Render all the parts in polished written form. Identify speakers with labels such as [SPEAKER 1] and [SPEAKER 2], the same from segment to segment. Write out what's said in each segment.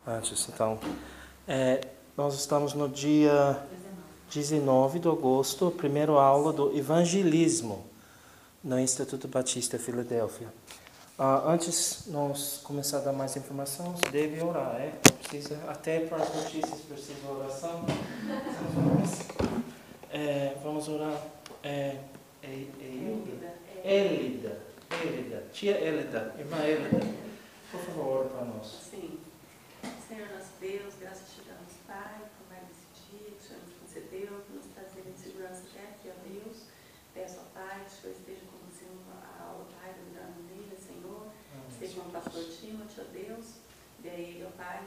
[SPEAKER 1] Antes, então. Nós estamos no dia 19 de agosto, a primeira aula do evangelismo no Instituto Batista Filadélfia. Antes de nós começar a dar mais informação, você deve orar, precisa, até para as notícias precisa de oração. Vamos orar. Élida, tia Élida, irmã Élida, por favor, ora para nós.
[SPEAKER 2] Sim. Senhor nosso Deus, graças te damos, Pai, por mais esse dia que o Senhor nos concedeu, por nos trazer em segurança até aqui, ó Deus. Peço, ó Pai, que o Senhor esteja conduzindo a aula, Pai, da vida, Senhor. Seja com o pastor Timothy, ó Deus. E aí, ó Pai,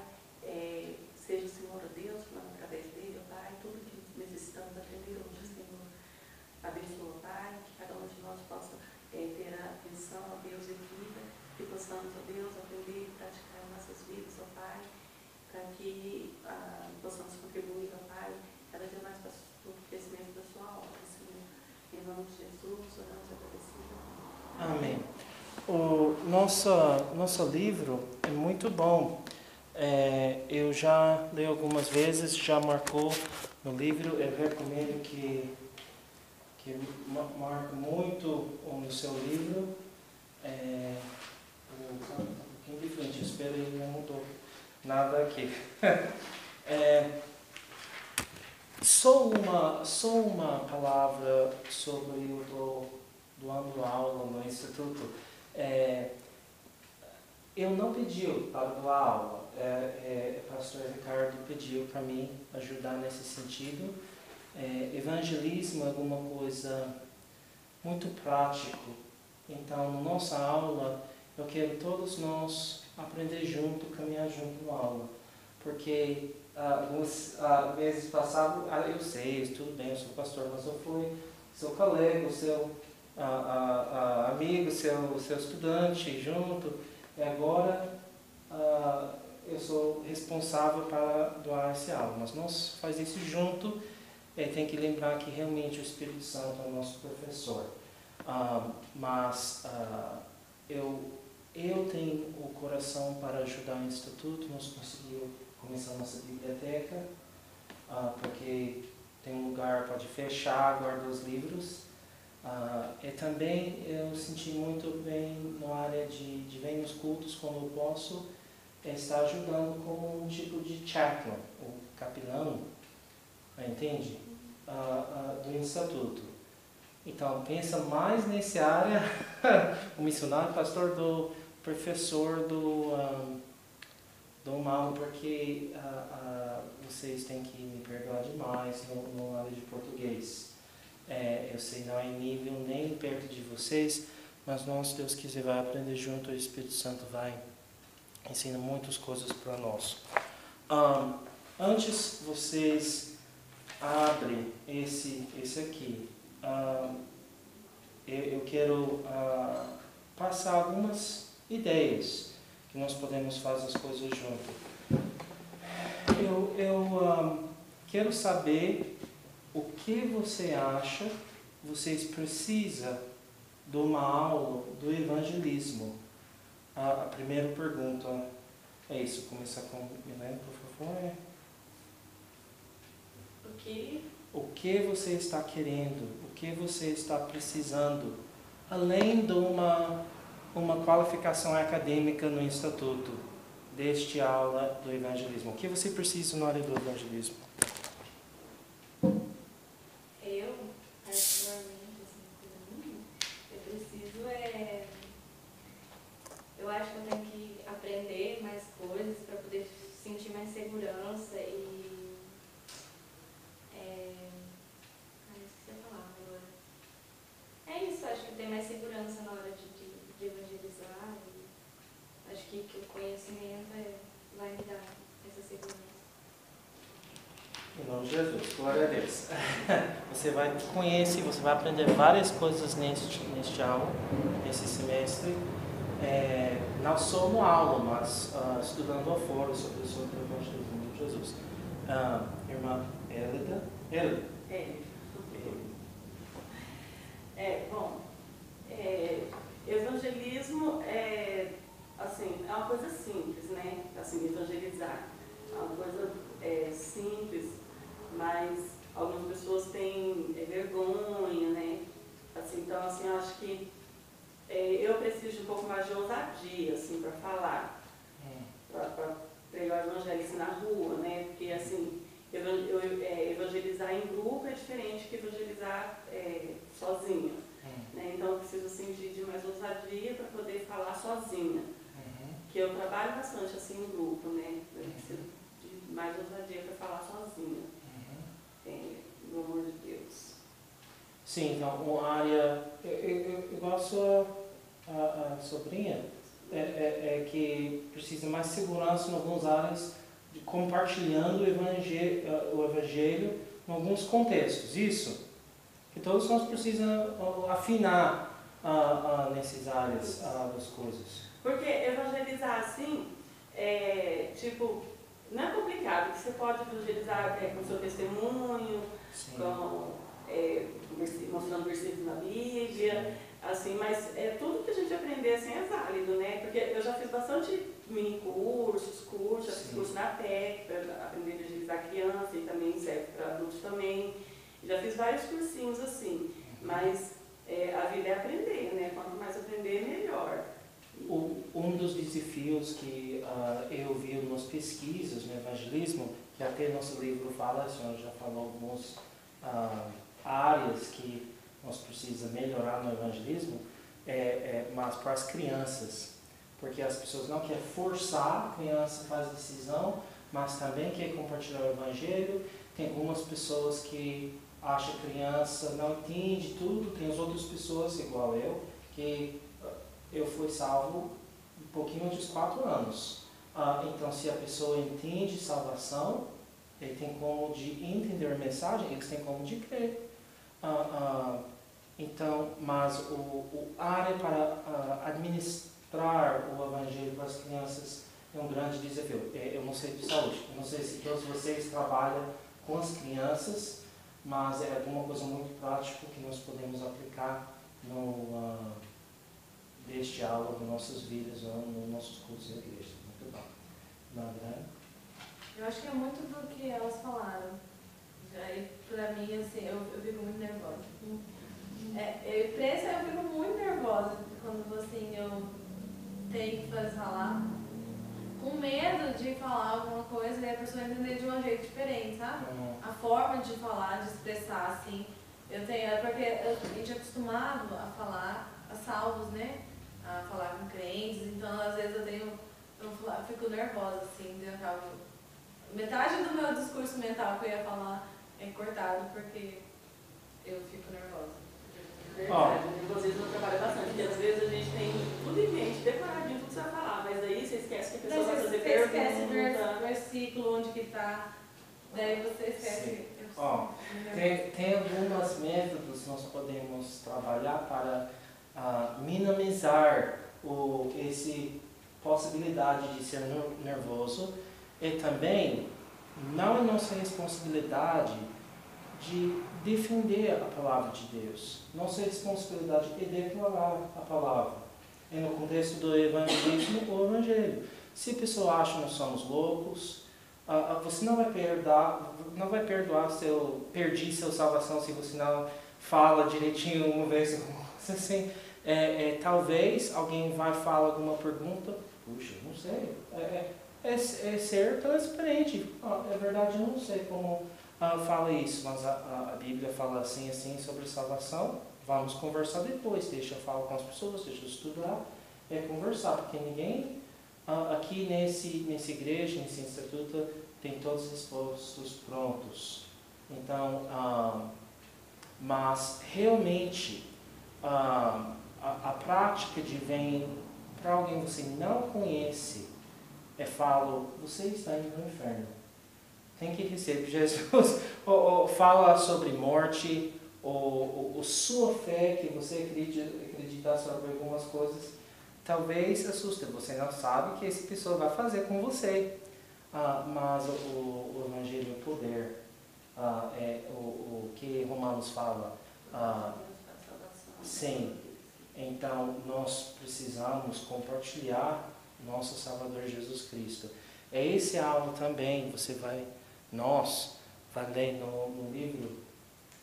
[SPEAKER 2] seja o Senhor, ó Deus, falando através dele, ó Pai, tudo que necessitamos aprender hoje, Senhor. Abençoa, Pai, que cada um de nós possa ter a atenção, ó Deus, e vida, que possamos, ó Deus, aprender e praticar em nossas vidas, ó Pai, para que possamos contribuir, ó Pai, cada vez mais para o crescimento da sua obra, Senhor. Em nome de Jesus, oramos agradecidos.
[SPEAKER 1] Amém. O nosso livro é muito bom. Eu já li algumas vezes, já marcou no livro. Eu recomendo que marque muito no seu livro. Um pouquinho de frente, espero que não mudou nada aqui. Só uma palavra sobre o dando aula no Instituto. Eu não pedi para dar aula, o pastor Ricardo pediu para mim ajudar nesse sentido. Evangelismo é alguma coisa muito prático. Então, na nossa aula, eu quero todos nós aprender junto, caminhar junto na aula. Porque alguns meses passados, eu sei, tudo bem, eu sou pastor, mas eu fui seu colega, seu amigo, seu estudante junto. E agora eu sou responsável para doar essa aula. Mas nós fazemos isso junto. Tem que lembrar que realmente o Espírito Santo é o nosso professor. Mas eu tenho o coração para ajudar o Instituto. Nós conseguimos começar a nossa biblioteca, porque tem um lugar para fechar, guardar os livros. E também eu senti muito bem na área de vir nos cultos quando eu posso estar ajudando como um tipo de chaplain, ou capelão, entende? Do Instituto. Então, pensa mais nessa área, o missionário, pastor, do professor, do mal, porque vocês têm que me perdoar demais no área de português. Eu sei, não é nível nem perto de vocês, mas nós, se Deus quiser, vai aprender junto, o Espírito Santo vai ensinar muitas coisas para nós. Antes vocês abrem esse aqui, eu quero passar algumas ideias que nós podemos fazer as coisas juntos. Eu quero saber o que você acha vocês precisam de uma aula do evangelismo. A primeira pergunta é isso. Começar com Milena, por favor. O que você está querendo? O que você está precisando? Além de uma qualificação acadêmica no Instituto, deste aula do evangelismo. O que você precisa na área do evangelismo?
[SPEAKER 3] Eu acho que eu tenho que aprender mais coisas para poder sentir mais segurança e... esqueci a palavra agora. É isso, acho que ter mais segurança na hora de evangelizar. E acho que o conhecimento vai me dar essa segurança.
[SPEAKER 1] Em nome de Jesus, glória a Deus. Você vai conhecer, você vai aprender várias coisas neste aula, nesse semestre. Não só no aula, mas estudando a fora sobre o evangelismo de Jesus. Irmã Élida.
[SPEAKER 2] Bom, evangelismo assim, é uma coisa simples, né? Assim, evangelizar. É uma coisa simples, mas algumas pessoas têm vergonha, né? Assim, então, assim, eu acho que eu preciso de um pouco mais de ousadia, assim, para falar, para pregar o evangelho assim, na rua, né? Porque, assim, evangelizar em grupo é diferente que evangelizar sozinha. Né? Então, eu preciso, assim, de mais ousadia para poder falar sozinha. Que eu trabalho bastante, assim, em grupo, né? Eu preciso de mais ousadia para falar sozinha. No amor de Deus.
[SPEAKER 1] Sim, então, uma área, igual a sobrinha, que precisa mais segurança em algumas áreas, de compartilhando o evangelho em alguns contextos. Isso, que todos nós precisamos afinar nessas áreas das coisas.
[SPEAKER 2] Porque evangelizar assim, tipo, não é complicado, porque você pode evangelizar com seu testemunho, mostrando versículos na Bíblia, assim, mas tudo que a gente aprender assim é válido, né? Porque eu já fiz bastante mini cursos, já fiz curso na TEC para aprender a evangelizar criança e também serve para adultos também. Já fiz vários cursinhos assim, mas a vida é aprender, né? Quanto mais aprender, melhor.
[SPEAKER 1] Um dos desafios que eu vi nas pesquisas no evangelismo, que até nosso livro fala, a senhora já falou algumas áreas que nós precisamos melhorar no evangelismo, mas para as crianças, porque as pessoas não querem forçar, a criança faz decisão, mas também quer compartilhar o evangelho. Tem algumas pessoas que acham que a criança não entende tudo, tem as outras pessoas, igual eu, que eu fui salvo um pouquinho antes dos 4 anos. Então, se a pessoa entende salvação, ele tem como de entender a mensagem, eles têm como de crer. Então, mas a área para administrar o evangelho para as crianças é um grande desafio. Eu não sei de saúde, eu não sei se todos vocês trabalham com as crianças, mas é alguma coisa muito prática que nós podemos aplicar deste aula nas nossas vidas, nos nossos cursos da igreja. Muito bom. Madre?
[SPEAKER 4] Eu acho que é muito do que elas falaram. Pra mim, assim, eu fico muito nervosa. Eu fico muito nervosa quando assim, eu tenho que falar, com medo de falar alguma coisa e a pessoa entender de um jeito diferente, sabe? A forma de falar, de expressar, assim, porque a gente é acostumado a falar a salvos, né? A falar com crentes, então às vezes eu fico nervosa, assim, metade do meu discurso mental que eu ia falar é cortado porque eu fico nervosa.
[SPEAKER 2] Verdade, inclusive eu trabalho bastante, porque às vezes a gente tem tudo em mente, decoradinho, tudo que você vai falar, mas aí você esquece que a pessoa vai fazer pergunta.
[SPEAKER 4] Você esquece o versículo onde que está, daí você esquece.
[SPEAKER 1] Tem alguns métodos que nós podemos trabalhar para minimizar essa possibilidade de ser nervoso, e também não é nossa responsabilidade de defender a palavra de Deus. Nossa responsabilidade é declarar a palavra. É no contexto do evangelismo, o evangelho. Se a pessoa acha que nós somos loucos, você não vai perdoar perdi sua salvação se você não fala direitinho uma vez. Assim, talvez alguém vai falar alguma pergunta, puxa, não sei. É ser transparente. É verdade, eu não sei como fala isso, mas a Bíblia fala assim sobre salvação. Vamos conversar depois, deixa eu falar com as pessoas, deixa eu estudar, conversar, porque ninguém aqui nessa igreja, nesse instituto, tem todos os postos prontos. Então, mas realmente a prática de vir para alguém que você não conhece, falo, você está indo no inferno. Tem que receber. Jesus fala sobre morte, ou sua fé, que você acreditar sobre algumas coisas, talvez assuste. Você não sabe o que essa pessoa vai fazer com você. Mas o Evangelho é o poder. O que Romanos fala. Sim. Então, nós precisamos compartilhar nosso Salvador Jesus Cristo. É esse algo também, nós vai ler no livro,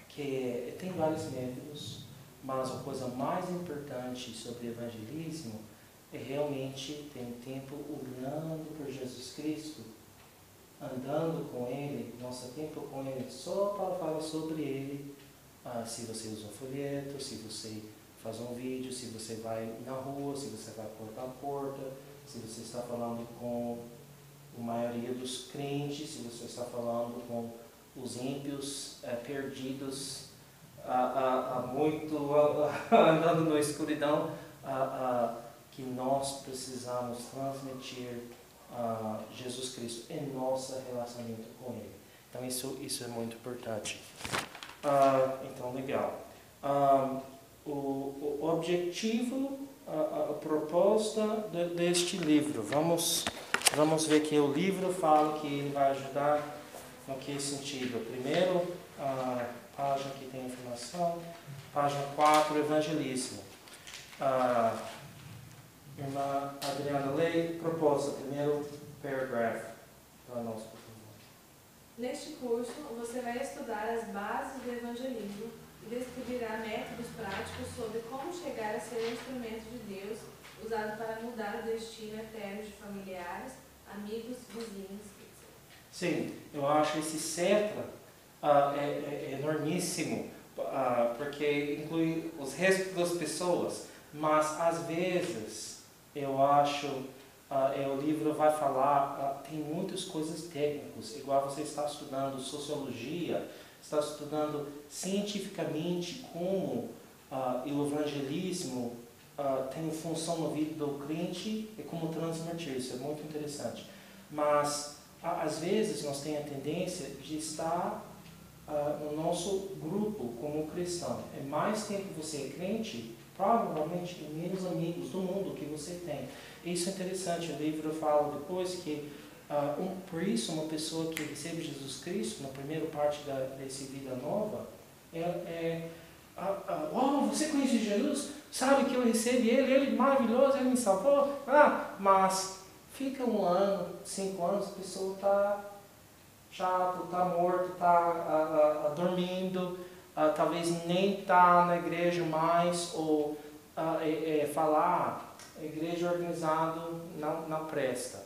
[SPEAKER 1] que tem vários métodos, mas a coisa mais importante sobre evangelismo é realmente ter um tempo olhando por Jesus Cristo, andando com Ele, nosso tempo com Ele, só para falar sobre Ele. Se você usa um folheto, se você faz um vídeo, se você vai na rua, se você vai porta a porta, se você está falando com a maioria dos crentes, se você está falando com os ímpios perdidos, andando na escuridão, que nós precisamos transmitir Jesus Cristo em nosso relacionamento com Ele. Então isso é muito importante. Então, legal. O objetivo, a proposta deste livro. Vamos ver que o livro fala que ele vai ajudar no que sentido. Primeiro, página que tem informação. Página 4, evangelismo. Irmã Adriana, lê proposta, primeiro parágrafo para nós, por favor.
[SPEAKER 4] Neste curso, você vai estudar as bases do evangelismo e descobrirá métodos práticos sobre como chegar a ser um instrumento de Deus usado para mudar o destino eterno de familiares, amigos, vizinhos, etc.
[SPEAKER 1] Sim, eu acho esse CETRA é enormíssimo, porque inclui os restos das pessoas, mas às vezes eu acho o livro vai falar, tem muitas coisas técnicas, igual você está estudando sociologia, está estudando cientificamente como o evangelismo tem função na vida do crente e como transmitir, isso é muito interessante. Mas às vezes nós temos a tendência de estar no nosso grupo como cristão. É mais tempo que você é crente, provavelmente menos amigos do mundo que você tem. Isso é interessante, o livro fala depois que, por isso, uma pessoa que recebe Jesus Cristo, na primeira parte dessa vida nova, você conhece Jesus? Sabe que eu recebi ele é maravilhoso, ele me salvou? Mas fica 1 ano, 5 anos, a pessoa está chato, está morto, está dormindo, talvez nem está na igreja mais, ou falar, a igreja organizada não presta.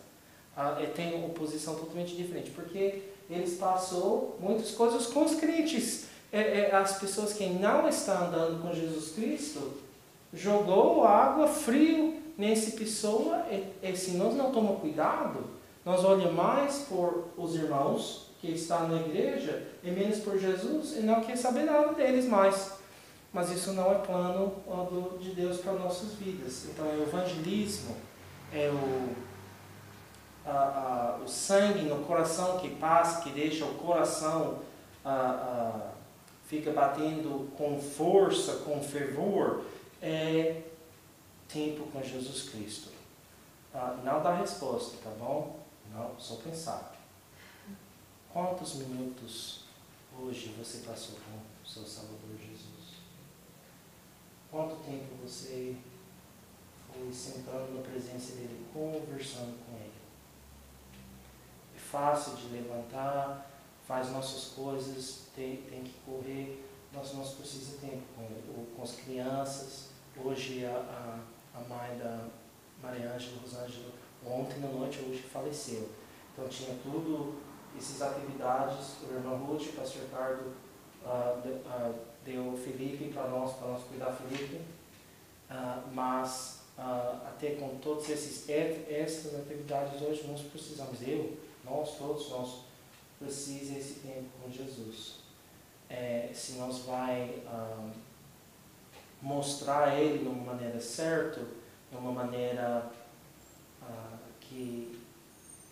[SPEAKER 1] Tem uma posição totalmente diferente, porque eles passou muitas coisas com os crentes. As pessoas que não estão andando com Jesus Cristo, jogou água frio nessa pessoa, e se nós não tomamos cuidado, nós olhamos mais por os irmãos que estão na igreja e menos por Jesus, e não quer saber nada deles mais. Mas isso não é plano de Deus para nossas vidas. Então, o evangelismo é o sangue no coração que passa, que deixa o coração fica batendo com força, com fervor, é tempo com Jesus Cristo. Não dá resposta, tá bom? Não, só pensar. Quantos minutos hoje você passou com o seu Salvador Jesus? Quanto tempo você foi sentando na presença dele, conversando com ele? É fácil de levantar, faz nossas coisas, tem que correr, nós precisamos de tempo com as crianças. Hoje a mãe da Maria Ângela, Rosângela, ontem na noite, hoje faleceu. Então tinha tudo, essas atividades, o irmão Ruth, o pastor Ricardo deu o Felipe para nós cuidar do Felipe, mas até com todas essas atividades hoje nós precisamos, nós todos precisamos desse tempo com Jesus. Se nós vai mostrar Ele de uma maneira certa, de uma maneira que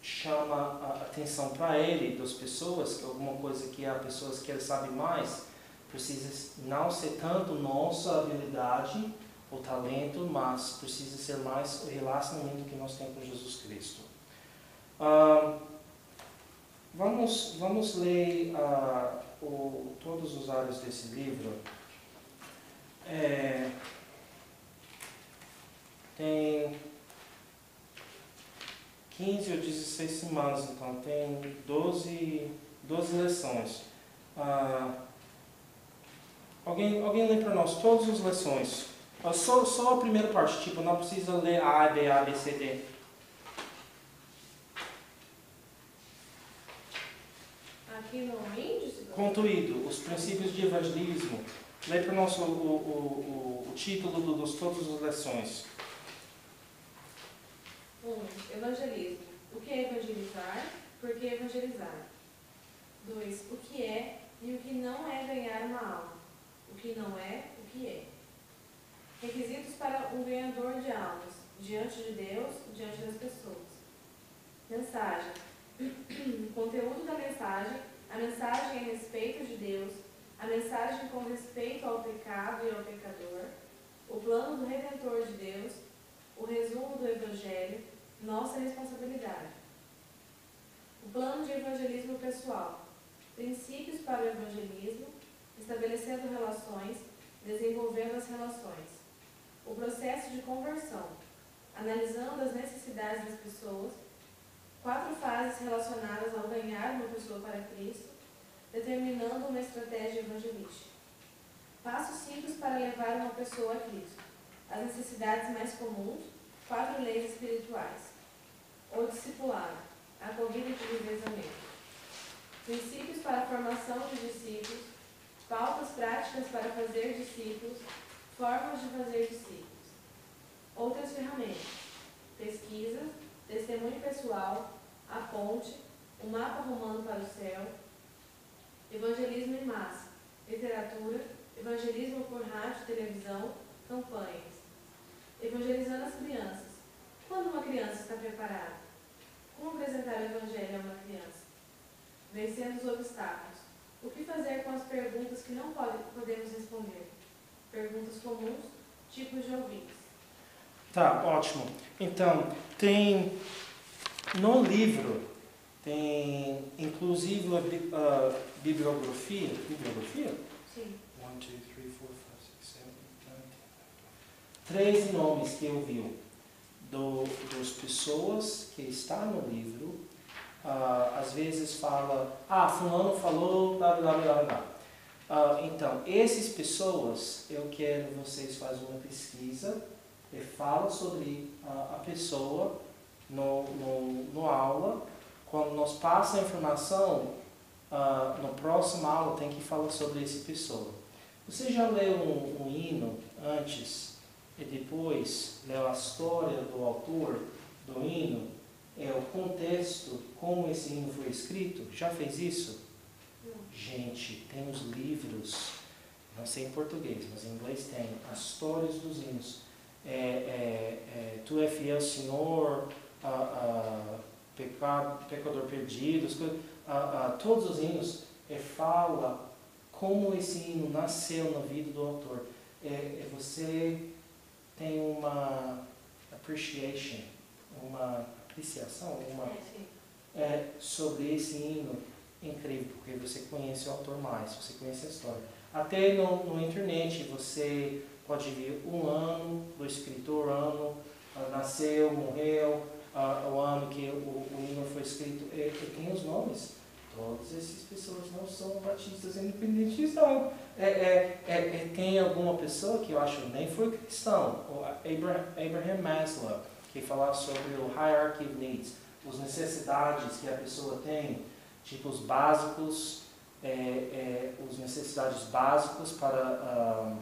[SPEAKER 1] chama a atenção para Ele, das pessoas, que alguma coisa que há pessoas que Ele sabe mais, precisa não ser tanto nossa habilidade ou talento, mas precisa ser mais o relacionamento que nós temos com Jesus Cristo. Vamos ler todos os áreas desse livro. Tem 15 ou 16 semanas, então tem 12 lições. Alguém lê para nós todas as lições? Só a primeira parte, tipo, não precisa ler A, B, C, D.
[SPEAKER 4] Aqui no índice?
[SPEAKER 1] Contudo, os princípios de evangelismo. Lê para nós o título das todas as lições.
[SPEAKER 4] 1. Evangelismo. O que é evangelizar? Por que evangelizar? 2. O que é e o que não é ganhar uma alma. O que não é, o que é. Requisitos para um ganhador de almas, diante de Deus, diante das pessoas. Mensagem. Conteúdo da mensagem. A mensagem a respeito de Deus. A mensagem com respeito ao pecado e ao pecador. O plano do Redentor de Deus. O resumo do Evangelho. Nossa responsabilidade. O plano de evangelismo pessoal. Princípios para o evangelismo. Estabelecendo relações. Desenvolvendo as relações. O processo de conversão. Analisando as necessidades das pessoas. 4 fases relacionadas ao ganhar uma pessoa para Cristo. Determinando uma estratégia evangelística. Passos simples para levar uma pessoa a Cristo. As necessidades mais comuns. 4 leis espirituais. O discipulado. A corrida de revezamento. Princípios para a formação de discípulos. Pautas práticas para fazer discípulos. Formas de fazer discípulos. Outras ferramentas. Pesquisa. Testemunho pessoal. A ponte. O mapa romano para o céu. Evangelismo em massa. Literatura. Evangelismo por rádio, televisão. Campanhas. Evangelizando as crianças. Quando uma criança está preparada? Como apresentar o Evangelho a uma criança? Vencendo os obstáculos. O que fazer com as perguntas que não podemos responder? Perguntas comuns, tipos de ouvintes.
[SPEAKER 1] Tá, ótimo. Então, tem no livro, tem inclusive a bibliografia. Bibliografia?
[SPEAKER 4] Sim.
[SPEAKER 1] 1, 2, 3, 4, 5, 6, 7, 8, 9. 13 nomes que eu vi das pessoas que estão no livro. Às vezes fala, fulano falou, blá blá blá blá. Então, essas pessoas, eu quero que vocês façam uma pesquisa e falam sobre a pessoa no aula. Quando nós passamos a informação, no próximo aula tem que falar sobre essa pessoa. Você já leu um hino antes e depois leu a história do autor do hino? O contexto, como esse hino foi escrito? Já fez isso?
[SPEAKER 4] Não.
[SPEAKER 1] Gente, tem os livros, não sei em português, mas em inglês tem as histórias dos hinos. Tu é fiel, Senhor, pecador perdido, todos os hinos fala como esse hino nasceu na vida do autor. Você tem uma appreciation, uma apreciação, sobre esse hino incrível, porque você conhece o autor mais, você conhece a história. Até no internet você pode ver o ano do escritor, nasceu, morreu, o ano que o hino foi escrito, tem os nomes. Todas essas pessoas não são batistas independentes, não. Tem alguma pessoa que eu acho nem foi cristão, o Abraham Maslow, que fala sobre o hierarchy of needs, as necessidades que a pessoa tem, tipo os básicos, as necessidades básicas para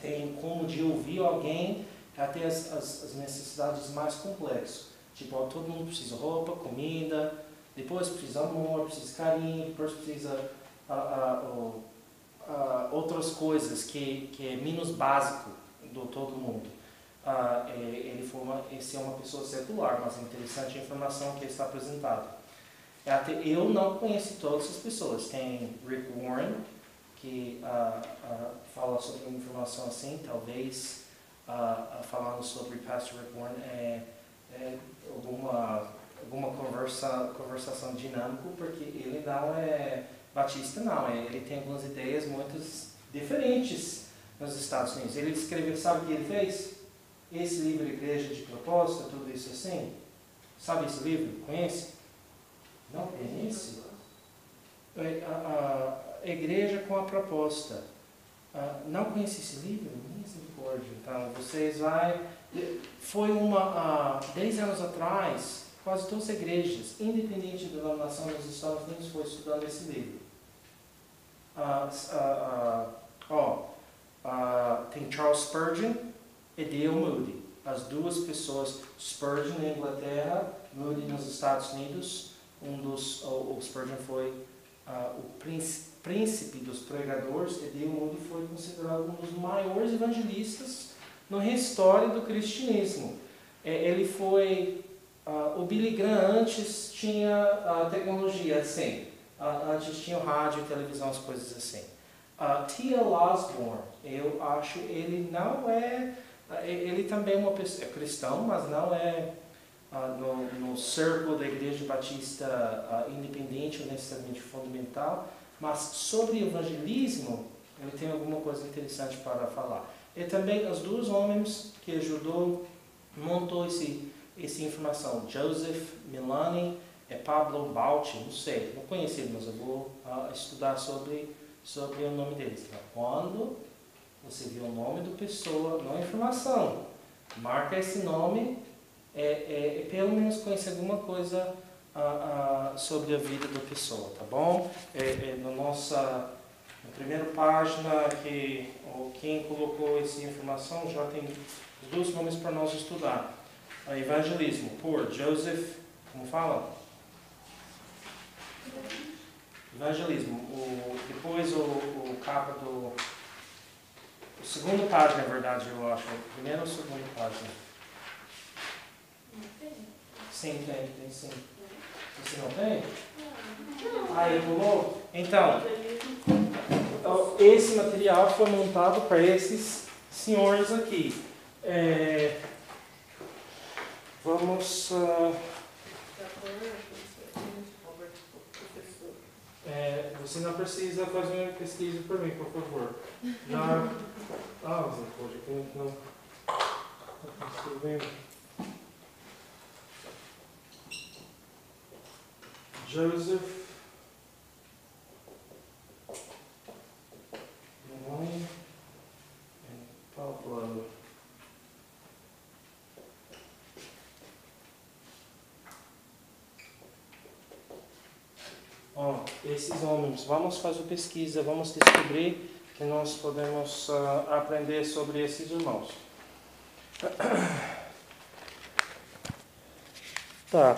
[SPEAKER 1] tem como de ouvir alguém, até as necessidades mais complexas. Tipo, todo mundo precisa de roupa, comida, depois precisa de amor, precisa de carinho, depois precisa outras coisas que é menos básico do todo mundo. Esse é uma pessoa secular, mas é interessante a informação que está apresentada. Eu não conheço todas as pessoas. Tem Rick Warren, que fala sobre uma informação assim, talvez falando sobre Pastor Rick Warren alguma conversação dinâmica, porque ele não é batista, não. Ele tem algumas ideias muito diferentes nos Estados Unidos. Ele escreveu, sabe o que ele fez? Esse livro, Igreja de Propósito, tudo isso assim. Sabe esse livro? Conhece? Não conhece? A Igreja com a Proposta. Não conhece esse livro? Misericórdia. Então, vocês vai... Foi 10 anos atrás, quase todas as igrejas, independente da denominação nos Estados Unidos, foi estudando esse livro. Tem Charles Spurgeon e D.L. Moody. As duas pessoas, Spurgeon na Inglaterra, Moody nos Estados Unidos. O Spurgeon foi o príncipe dos pregadores, e D.L. Moody foi considerado um dos maiores evangelistas na história do cristianismo. Ele foi... o Billy Graham antes tinha a tecnologia assim. Antes tinha o rádio, televisão, as coisas assim. T.L. Osborne, eu acho, ele não é... Ele também é uma pessoa, é cristão, mas não é no círculo da Igreja Batista independente ou necessariamente fundamental. Mas sobre evangelismo, ele tem alguma coisa interessante para falar. E também os dois homens que montou essa informação, Joseph Milani e Pablo Bauchi, não sei, não conheci, mas eu vou estudar sobre o nome deles. Então, quando você vê o nome da pessoa, não é informação, marca esse nome, pelo menos conhecer alguma coisa sobre a vida da pessoa, tá bom? Na primeira página, quem colocou essa informação já tem os dois nomes para nós estudar. Evangelismo, por Joseph, como fala? Evangelismo. Depois o capa do... A segunda página, na verdade, eu acho. Primeira ou segunda página?
[SPEAKER 3] Não tem?
[SPEAKER 1] Sim, tem sim. Você não tem? Não. Ele pulou? Então, esse material foi montado para esses senhores aqui. Vamos... você não precisa fazer uma pesquisa para mim, por favor. Misericórdia, que não estou vendo. Joseph Milani e Pablo. Esses homens, vamos fazer pesquisa, vamos descobrir que nós podemos aprender sobre esses irmãos. Tá.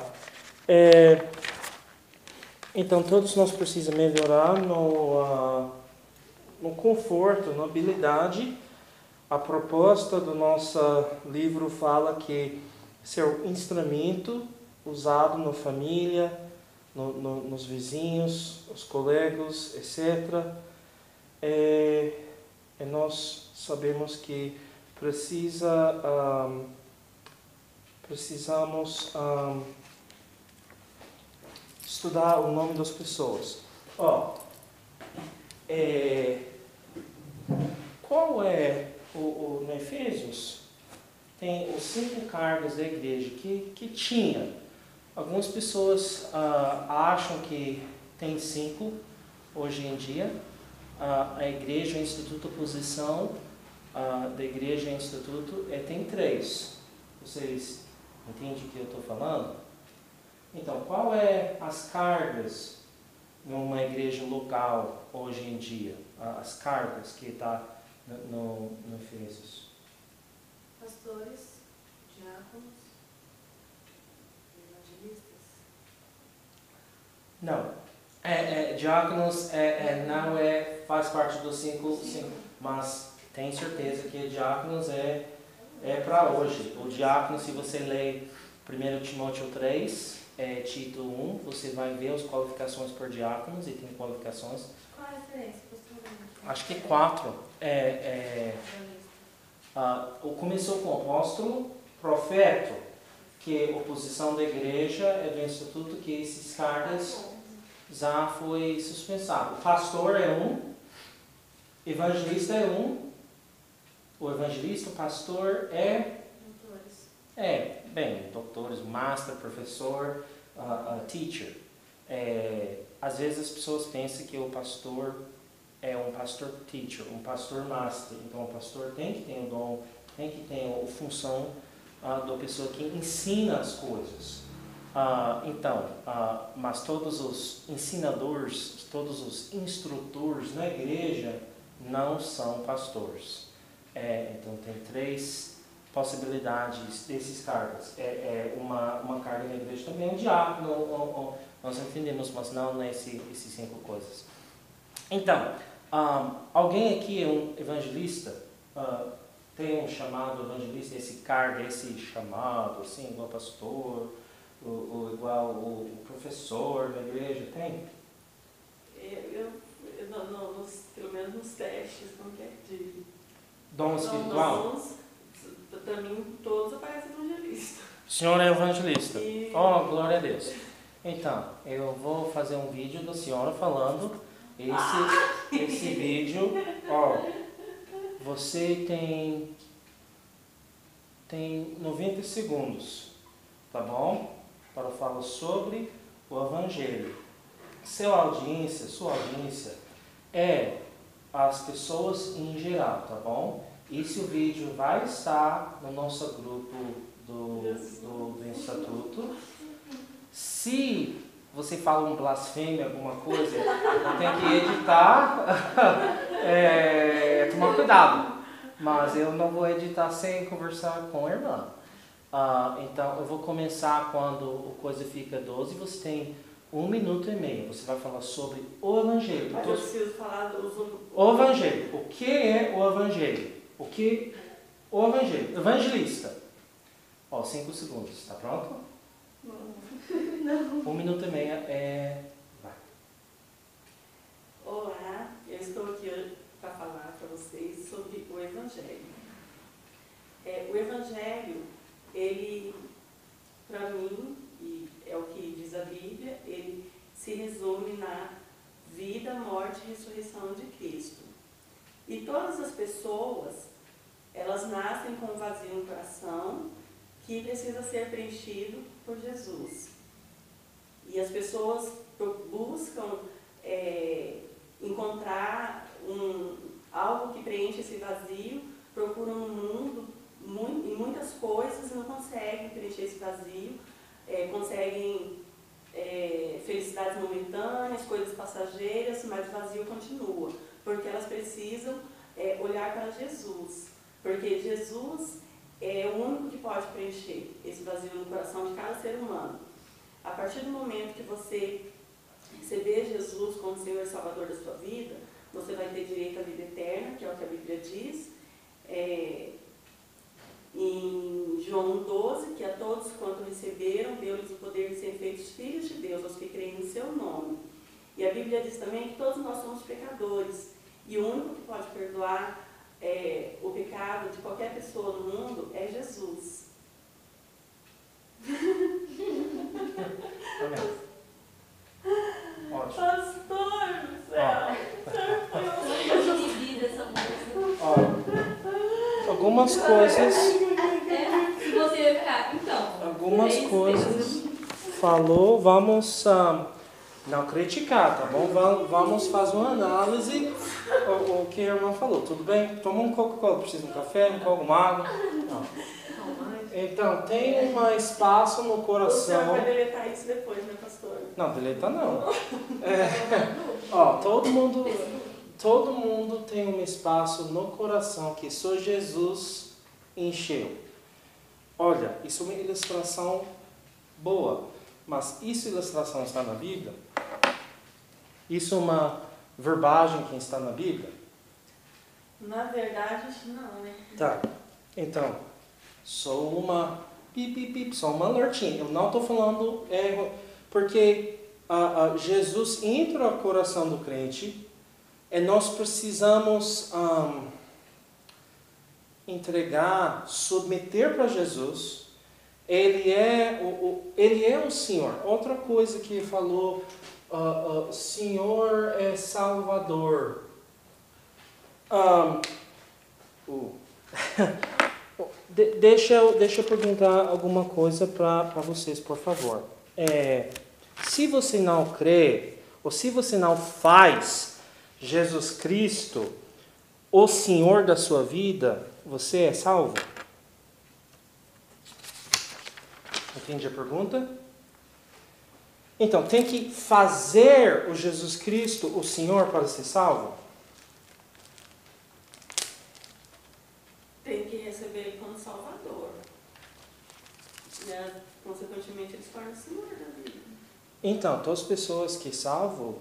[SPEAKER 1] Então, todos nós precisamos melhorar no conforto, na habilidade. A proposta do nosso livro fala que ser um instrumento usado na família, nos vizinhos, os colegas, etc. Nós sabemos que precisamos estudar o nome das pessoas. Qual é no Efésios? Tem os 5 cargos da igreja que tinha. Algumas pessoas acham que tem 5 hoje em dia. A igreja, o instituto, a posição da igreja e instituto tem 3. Vocês entendem o que eu estou falando? Então, qual é as cargas numa igreja local hoje em dia? As cargas que está no Efésios?
[SPEAKER 4] Pastores, diáconos, evangelistas.
[SPEAKER 1] Não. Diáconos não faz parte dos 5, mas tem certeza que diáconos é para hoje. O diácono, se você ler 1 Timóteo 3, Tito 1, você vai ver as qualificações por diáconos e tem qualificações.
[SPEAKER 4] Qual a referência?
[SPEAKER 1] Acho que 4. Começou com apóstolo, profeta, que a posição da igreja é do instituto, que esses cargos já foi suspensado. O pastor é um, evangelista é um, o evangelista, o pastor bem, doutores, master, professor, teacher. Às vezes as pessoas pensam que o pastor é um pastor teacher, um pastor master. Então o pastor tem que ter o dom, tem que ter a função da pessoa que ensina as coisas. Mas todos os ensinadores, todos os instrutores na igreja não são pastores. Então tem 3 possibilidades desses cargos. Uma carga na igreja também é um diácono, nós entendemos, mas não nesses 5 coisas. Então, alguém aqui é um evangelista? Tem um chamado evangelista, esse cargo, esse chamado, assim, igual pastor, igual o professor da igreja, tem?
[SPEAKER 2] Pelo menos nos testes, como que é? De
[SPEAKER 1] Dom espiritual?
[SPEAKER 2] Para mim, todos aparecem evangelistas.
[SPEAKER 1] O senhor é evangelista?
[SPEAKER 2] E...
[SPEAKER 1] Oh, glória a Deus. Então, eu vou fazer um vídeo da senhora falando esse vídeo. Você tem 90 segundos, tá bom? Para falar sobre o evangelho. Sua audiência é as pessoas em geral, tá bom? Esse vídeo vai estar no nosso grupo do Instituto. Se você fala um blasfêmia, alguma coisa, eu tenho que editar, tomar cuidado. Mas eu não vou editar sem conversar com a irmã. Então eu vou começar quando a coisa fica 12, você tem 1 minuto e meio. Você vai falar sobre o evangelho.
[SPEAKER 2] Mas eu preciso falar
[SPEAKER 1] o evangelho. O que é o evangelho? O evangelho. Evangelista. 5 segundos. Tá pronto?
[SPEAKER 2] Não.
[SPEAKER 1] 1 minuto e meio vai.
[SPEAKER 2] Olá, eu estou aqui para falar para vocês sobre o evangelho. O evangelho, ele, para mim, e é o que diz a Bíblia, ele se resume na vida, morte e ressurreição de Cristo. E todas as pessoas, elas nascem com um vazio no coração que precisa ser preenchido por Jesus. E as pessoas buscam encontrar algo que preenche esse vazio, procuram no mundo em muitas coisas e não conseguem preencher esse vazio, conseguem felicidades momentâneas, coisas passageiras, mas o vazio continua, porque elas precisam olhar para Jesus, porque Jesus é o único que pode preencher esse vazio no coração de cada ser humano. A partir do momento que você receber Jesus como Senhor e Salvador da sua vida, você vai ter direito à vida eterna, que é o que a Bíblia diz. Em João 12, que a todos quanto receberam, deu-lhes o poder de serem feitos filhos de Deus, aos que creem no seu nome. E a Bíblia diz também que todos nós somos pecadores, e o único que pode perdoar o pecado de qualquer pessoa no mundo é Jesus.
[SPEAKER 1] Amém. Ótimo.
[SPEAKER 2] Pastor do céu!
[SPEAKER 1] Algumas coisas.
[SPEAKER 3] Se você ia ficar, então.
[SPEAKER 1] Algumas coisas falou, vamos não criticar, tá bom? Vamos fazer uma análise o que a irmã falou. Tudo bem? Toma um Coca-Cola, precisa de um café, alguma água? Não. Então, tem um espaço no coração.
[SPEAKER 2] Você vai deletar isso depois, né, pastor?
[SPEAKER 1] Não, deleta não. Todo mundo tem um espaço no coração que só Jesus encheu. Olha, isso é uma ilustração boa, mas essa ilustração está na Bíblia? Isso é uma verbagem que está na Bíblia?
[SPEAKER 2] Na verdade, não, né?
[SPEAKER 1] Tá, então, só uma só uma alertinha. Eu não estou falando porque Jesus entra no coração do crente e nós precisamos entregar, submeter para Jesus. Ele é o Senhor. Outra coisa que falou, Senhor é Salvador. Deixa eu perguntar alguma coisa para vocês, por favor. Se você não crê, ou se você não faz Jesus Cristo o Senhor da sua vida, você é salvo? Entende a pergunta? Então, tem que fazer o Jesus Cristo o Senhor para ser salvo?
[SPEAKER 2] Tem que receber Ele como Salvador. E, consequentemente, Ele se torna o Senhor da vida.
[SPEAKER 1] Então, todas as pessoas que salvam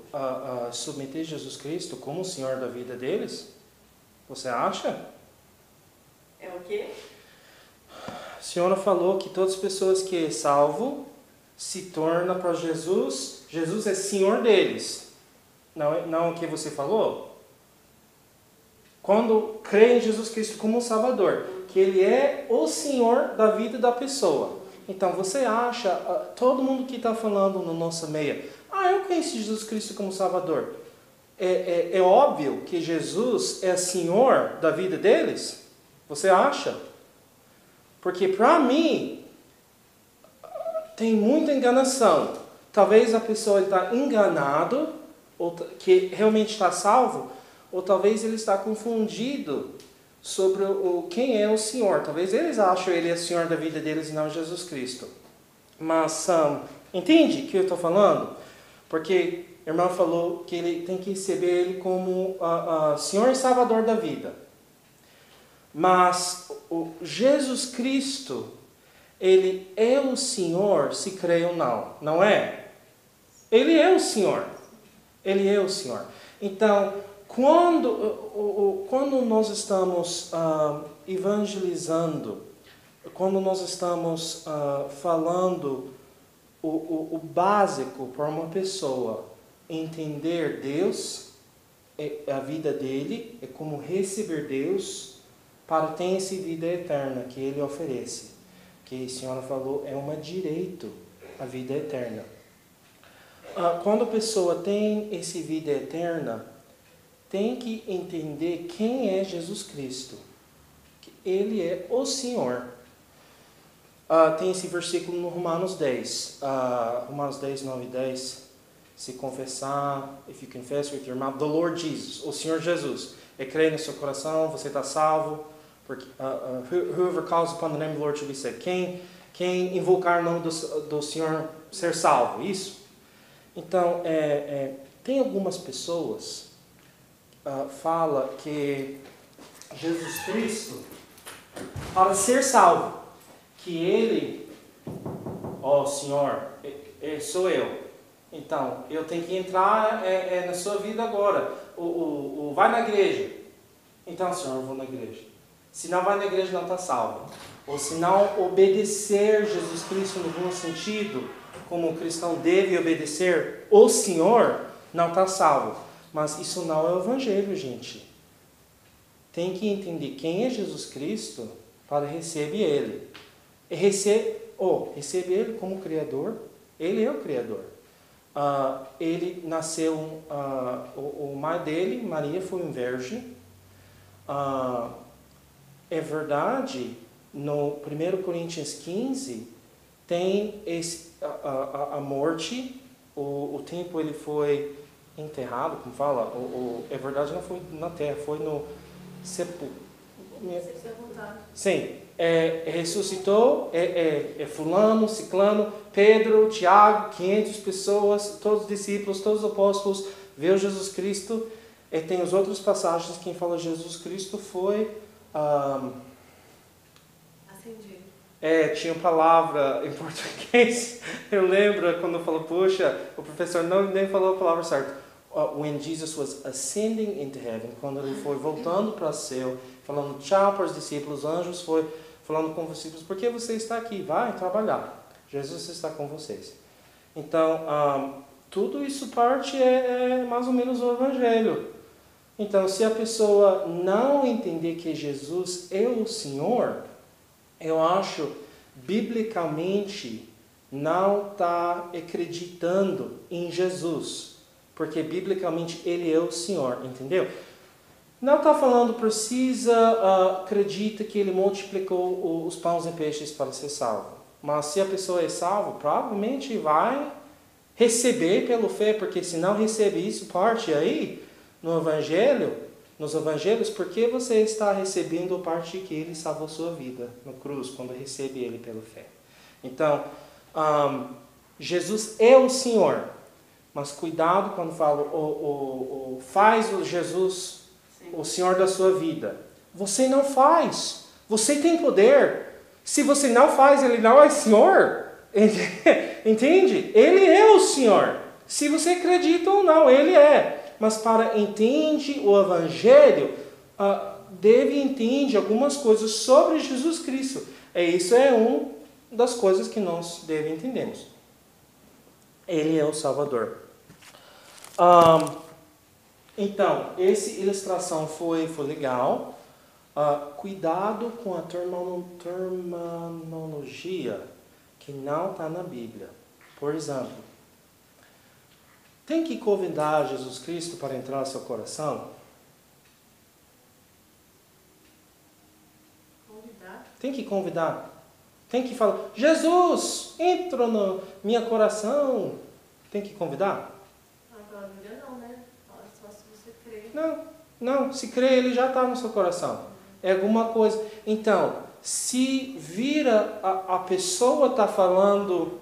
[SPEAKER 1] submeter Jesus Cristo como o Senhor da vida deles? Você acha?
[SPEAKER 2] É o quê?
[SPEAKER 1] A senhora falou que todas as pessoas que salvam se tornam para Jesus. Jesus é Senhor deles. Não é o que você falou? Quando crê em Jesus Cristo como Salvador, que Ele é o Senhor da vida da pessoa. Então, você acha, todo mundo que está falando no nosso meio, eu conheço Jesus Cristo como Salvador. É óbvio que Jesus é Senhor da vida deles? Você acha? Porque para mim, tem muita enganação. Talvez a pessoa está enganado, ou que realmente está salvo, ou talvez ele está confundido sobre quem é o Senhor. Talvez eles acham Ele é o Senhor da vida deles e não Jesus Cristo. Mas, entende o que eu estou falando? Porque a irmã falou que ele tem que receber Ele como Senhor e Salvador da vida. Mas o Jesus Cristo, Ele é o Senhor se crê ou não. Não é? Ele é o Senhor. Ele é o Senhor. Então, quando nós estamos evangelizando, quando nós estamos falando o básico para uma pessoa entender Deus, a vida dele, é como receber Deus para ter essa vida eterna que Ele oferece. Que a senhora falou, é um direito a vida eterna. Quando a pessoa tem essa vida eterna, tem que entender quem é Jesus Cristo. Que Ele é o Senhor. Tem esse versículo no Romanos 10. Romanos 10, 9 e 10. Se confessar, if you confess with your mouth, the Lord Jesus, o Senhor Jesus, e crer no seu coração, você está salvo. Porque, whoever calls upon the name of the Lord shall be saved. Quem invocar o nome do Senhor ser salvo. Isso. Então, tem algumas pessoas fala que Jesus Cristo, para ser salvo, que Ele, Senhor, sou eu. Então, eu tenho que entrar na sua vida agora. Vai na igreja. Então, Senhor, eu vou na igreja. Se não vai na igreja, não está salvo. Ou se não obedecer Jesus Cristo no bom sentido, como o cristão deve obedecer o Senhor, não está salvo. Mas isso não é o Evangelho, gente. Tem que entender quem é Jesus Cristo para receber Ele. Receber Ele como Criador. Ele é o Criador. Ele nasceu, o mãe dele, Maria, foi uma virgem. É verdade, no 1 Coríntios 15, tem a morte, o tempo ele foi enterrado, como fala, é verdade, não foi na terra, foi no sepulcro. Sim, ressuscitou, fulano, ciclano, Pedro, Tiago, 500 pessoas, todos os discípulos, todos os apóstolos, viu Jesus Cristo. E tem as outras passagens que fala Jesus Cristo foi
[SPEAKER 4] acendido.
[SPEAKER 1] Tinha palavra em português. Eu lembro quando eu falo, poxa, o professor nem falou a palavra certa. When Jesus was ascending into heaven, quando ele foi voltando para o céu, falando tchau para os discípulos, anjos foi falando com os discípulos, por que você está aqui? Vai trabalhar. Jesus está com vocês. Então, tudo isso parte é mais ou menos o Evangelho. Então, se a pessoa não entender que Jesus é o Senhor, eu acho, biblicamente, não está acreditando em Jesus. Porque, biblicamente, Ele é o Senhor, entendeu? Não está falando acredita que ele multiplicou os pães e peixes para ser salvo. Mas se a pessoa é salva, provavelmente vai receber pelo fé, porque se não recebe isso, parte aí no Evangelho, nos Evangelhos, porque você está recebendo parte que ele salvou sua vida na cruz, quando recebe ele pela fé. Então, Jesus é o Senhor, mas cuidado quando falo, faz o Jesus o Senhor da sua vida. Você não faz. Você tem poder. Se você não faz, ele não é Senhor. Entende? Ele é o Senhor. Se você acredita ou não, ele é. Mas para entender o Evangelho, deve entender algumas coisas sobre Jesus Cristo. Isso é uma das coisas que nós devemos entender. Ele é o Salvador. Então, essa ilustração foi legal. Cuidado com a terminologia que não está na Bíblia. Por exemplo, tem que convidar Jesus Cristo para entrar no seu coração?
[SPEAKER 4] Convidar?
[SPEAKER 1] Tem que convidar. Tem que falar, Jesus, entra no meu coração. Tem que convidar?
[SPEAKER 4] Pela Bíblia não, né? Só se você crer.
[SPEAKER 1] Não. Se crer, ele já está no seu coração. É alguma coisa. Então, se vira a pessoa está falando,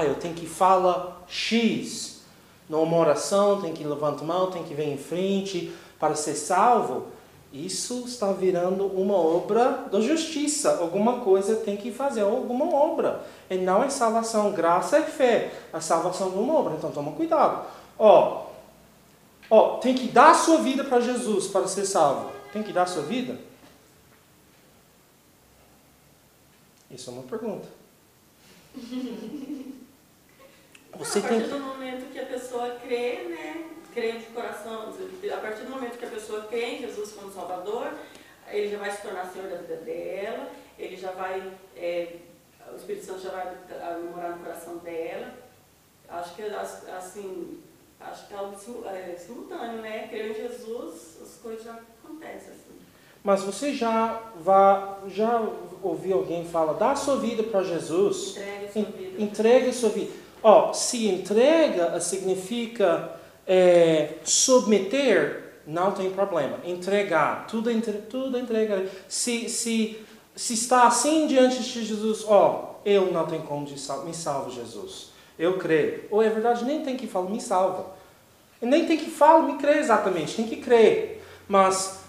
[SPEAKER 1] eu tenho que falar X numa oração, tem que levantar a mão, tem que vir em frente para ser salvo, isso está virando uma obra da justiça. Alguma coisa tem que fazer, alguma obra. E não é salvação, graça é fé. A salvação é uma obra, então toma cuidado. Tem que dar a sua vida para Jesus para ser salvo. Tem que dar a sua vida? Isso é uma pergunta.
[SPEAKER 2] A partir do momento que a pessoa crê, né? Crê de coração, a partir do momento que a pessoa crê em Jesus como Salvador, ele já vai se tornar Senhor da vida dela, ele já vai, o Espírito Santo já vai morar no coração dela. Acho que assim, acho que é algo simultâneo, né? Crer em Jesus, as coisas já acontecem assim.
[SPEAKER 1] Mas você já ouviu alguém falar, dá a sua vida para Jesus?
[SPEAKER 2] Entregue a sua vida.
[SPEAKER 1] Entregue a sua vida. Se entrega significa submeter, não tem problema. Entregar, tudo entregar. Se está assim diante de Jesus, eu não tenho como me salva, Jesus. Eu creio. Ou é verdade, nem tem que falar, me salva. Nem tem que falar, me crê exatamente, tem que crer. Mas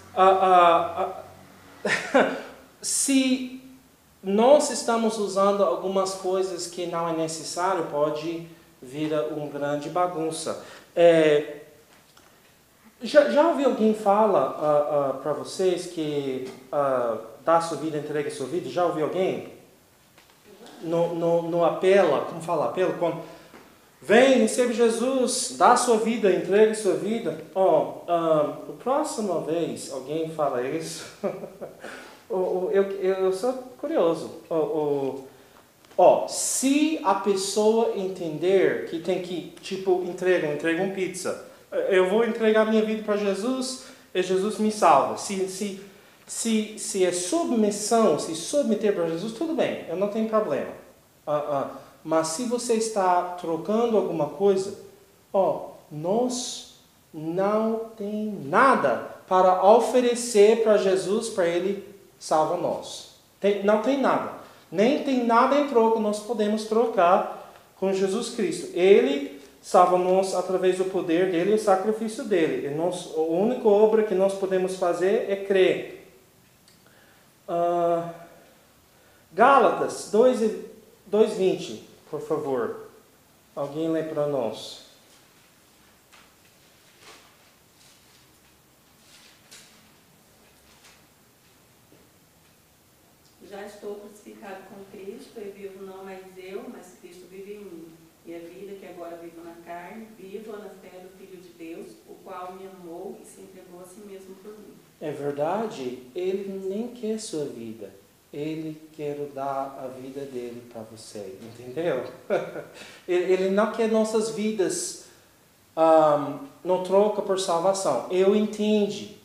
[SPEAKER 1] se nós estamos usando algumas coisas que não é necessário, pode vir uma grande bagunça. Já ouviu alguém falar para vocês que dá a sua vida, entrega a sua vida? Já ouviu alguém? No apelo, como fala apelo? Quando vem, recebe Jesus, dá a sua vida, entrega a sua vida. A próxima vez alguém fala isso, eu sou curioso. Se a pessoa entender que tem que, entrega uma pizza. Eu vou entregar minha vida para Jesus e Jesus me salva. Se é submissão, se submeter para Jesus, tudo bem, eu não tenho problema. Mas se você está trocando alguma coisa, nós não tem nada para oferecer para Jesus para Ele salvar nós. Não tem nada. Nem tem nada em troco, nós podemos trocar com Jesus Cristo. Ele salva-nos através do poder dele e o sacrifício dele. A única obra que nós podemos fazer é crer. Gálatas 2:20, por favor. Alguém lê para nós.
[SPEAKER 2] Já estou crucificado com Cristo, e vivo não mais eu, mas Cristo vive em mim. E a vida que agora vivo na carne, vivo na fé do Filho de Deus, o qual me amou e se entregou a si mesmo por mim. É
[SPEAKER 1] verdade, Ele nem quer sua vida. Ele quer dar a vida dele para você, entendeu? Ele não quer nossas vidas não troca por salvação. Eu entendi.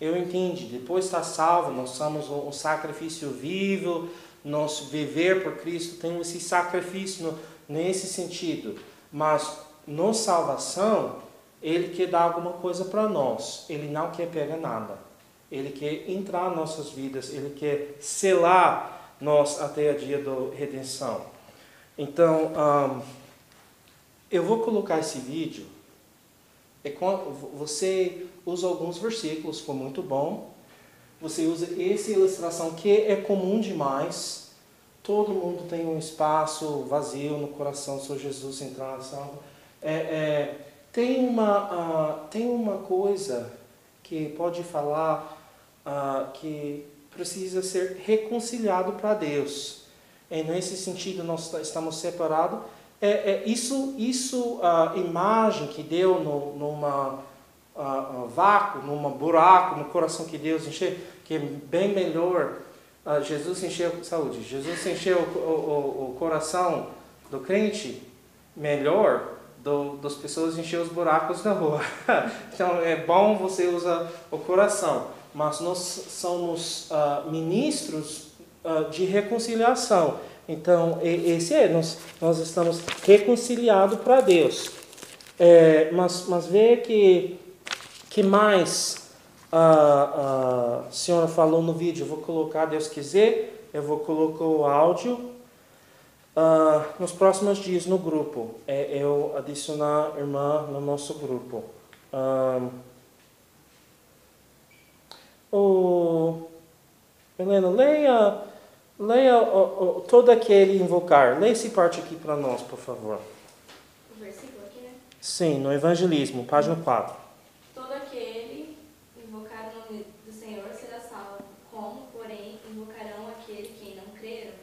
[SPEAKER 1] Depois de estar salvo, nós somos um sacrifício vivo, nosso viver por Cristo tem esse sacrifício nesse sentido. Mas, na salvação, Ele quer dar alguma coisa para nós. Ele não quer pegar nada. Ele quer entrar em nossas vidas. Ele quer selar nós até o dia da redenção. Então, eu vou colocar esse vídeo. Você usa alguns versículos, foi muito bom. Você usa essa ilustração que é comum demais. Todo mundo tem um espaço vazio no coração, se Jesus entrar na salva. Tem uma coisa que pode falar que precisa ser reconciliado para Deus. E nesse sentido nós estamos separados. A imagem que deu numa vácuo, num buraco no coração que Deus encheu, que é bem melhor. Jesus encheu o coração do crente melhor das pessoas encher os buracos na rua. Então é bom você usar o coração, mas nós somos ministros de reconciliação. Então nós estamos reconciliados para Deus. Mas vê que mais a senhora falou no vídeo. Eu vou colocar, Deus quiser, eu vou colocar o áudio nos próximos dias no grupo. Eu adicionar a irmã no nosso grupo. Helena, leia todo aquele invocar. Leia essa parte aqui para nós, por favor.
[SPEAKER 3] O versículo aqui, né?
[SPEAKER 1] Sim, no Evangelismo, página 4.
[SPEAKER 3] Todo aquele invocar o nome do Senhor será salvo. Como, porém, invocarão aquele que não creram?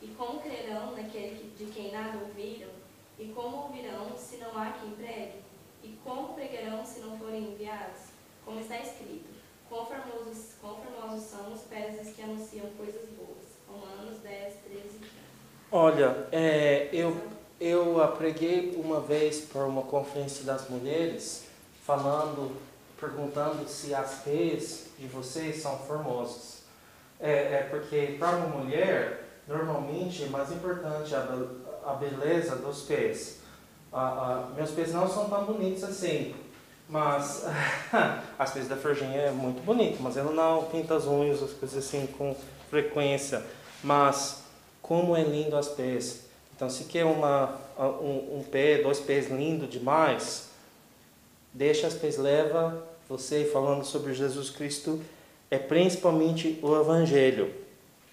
[SPEAKER 3] E como crerão naquele de quem nada ouviram? E como ouvirão se não há quem pregue? E como pregarão se não forem enviados? Como está escrito, quão formosos são os pés que anunciam coisas boas. Romanos 10, 13 e 15.
[SPEAKER 1] Olha, eu preguei uma vez para uma conferência das mulheres, perguntando se as pés de vocês são formosos. Porque para uma mulher, normalmente é mais importante a beleza dos pés. Meus pés não são tão bonitos assim, mas as pés da Virgínia é muito bonito, mas ela não pinta as unhas, as coisas assim com frequência. Mas como é lindo as pés. Então, se quer um pé, 2 pés lindo demais, deixa as pés, leva você falando sobre Jesus Cristo, principalmente o Evangelho.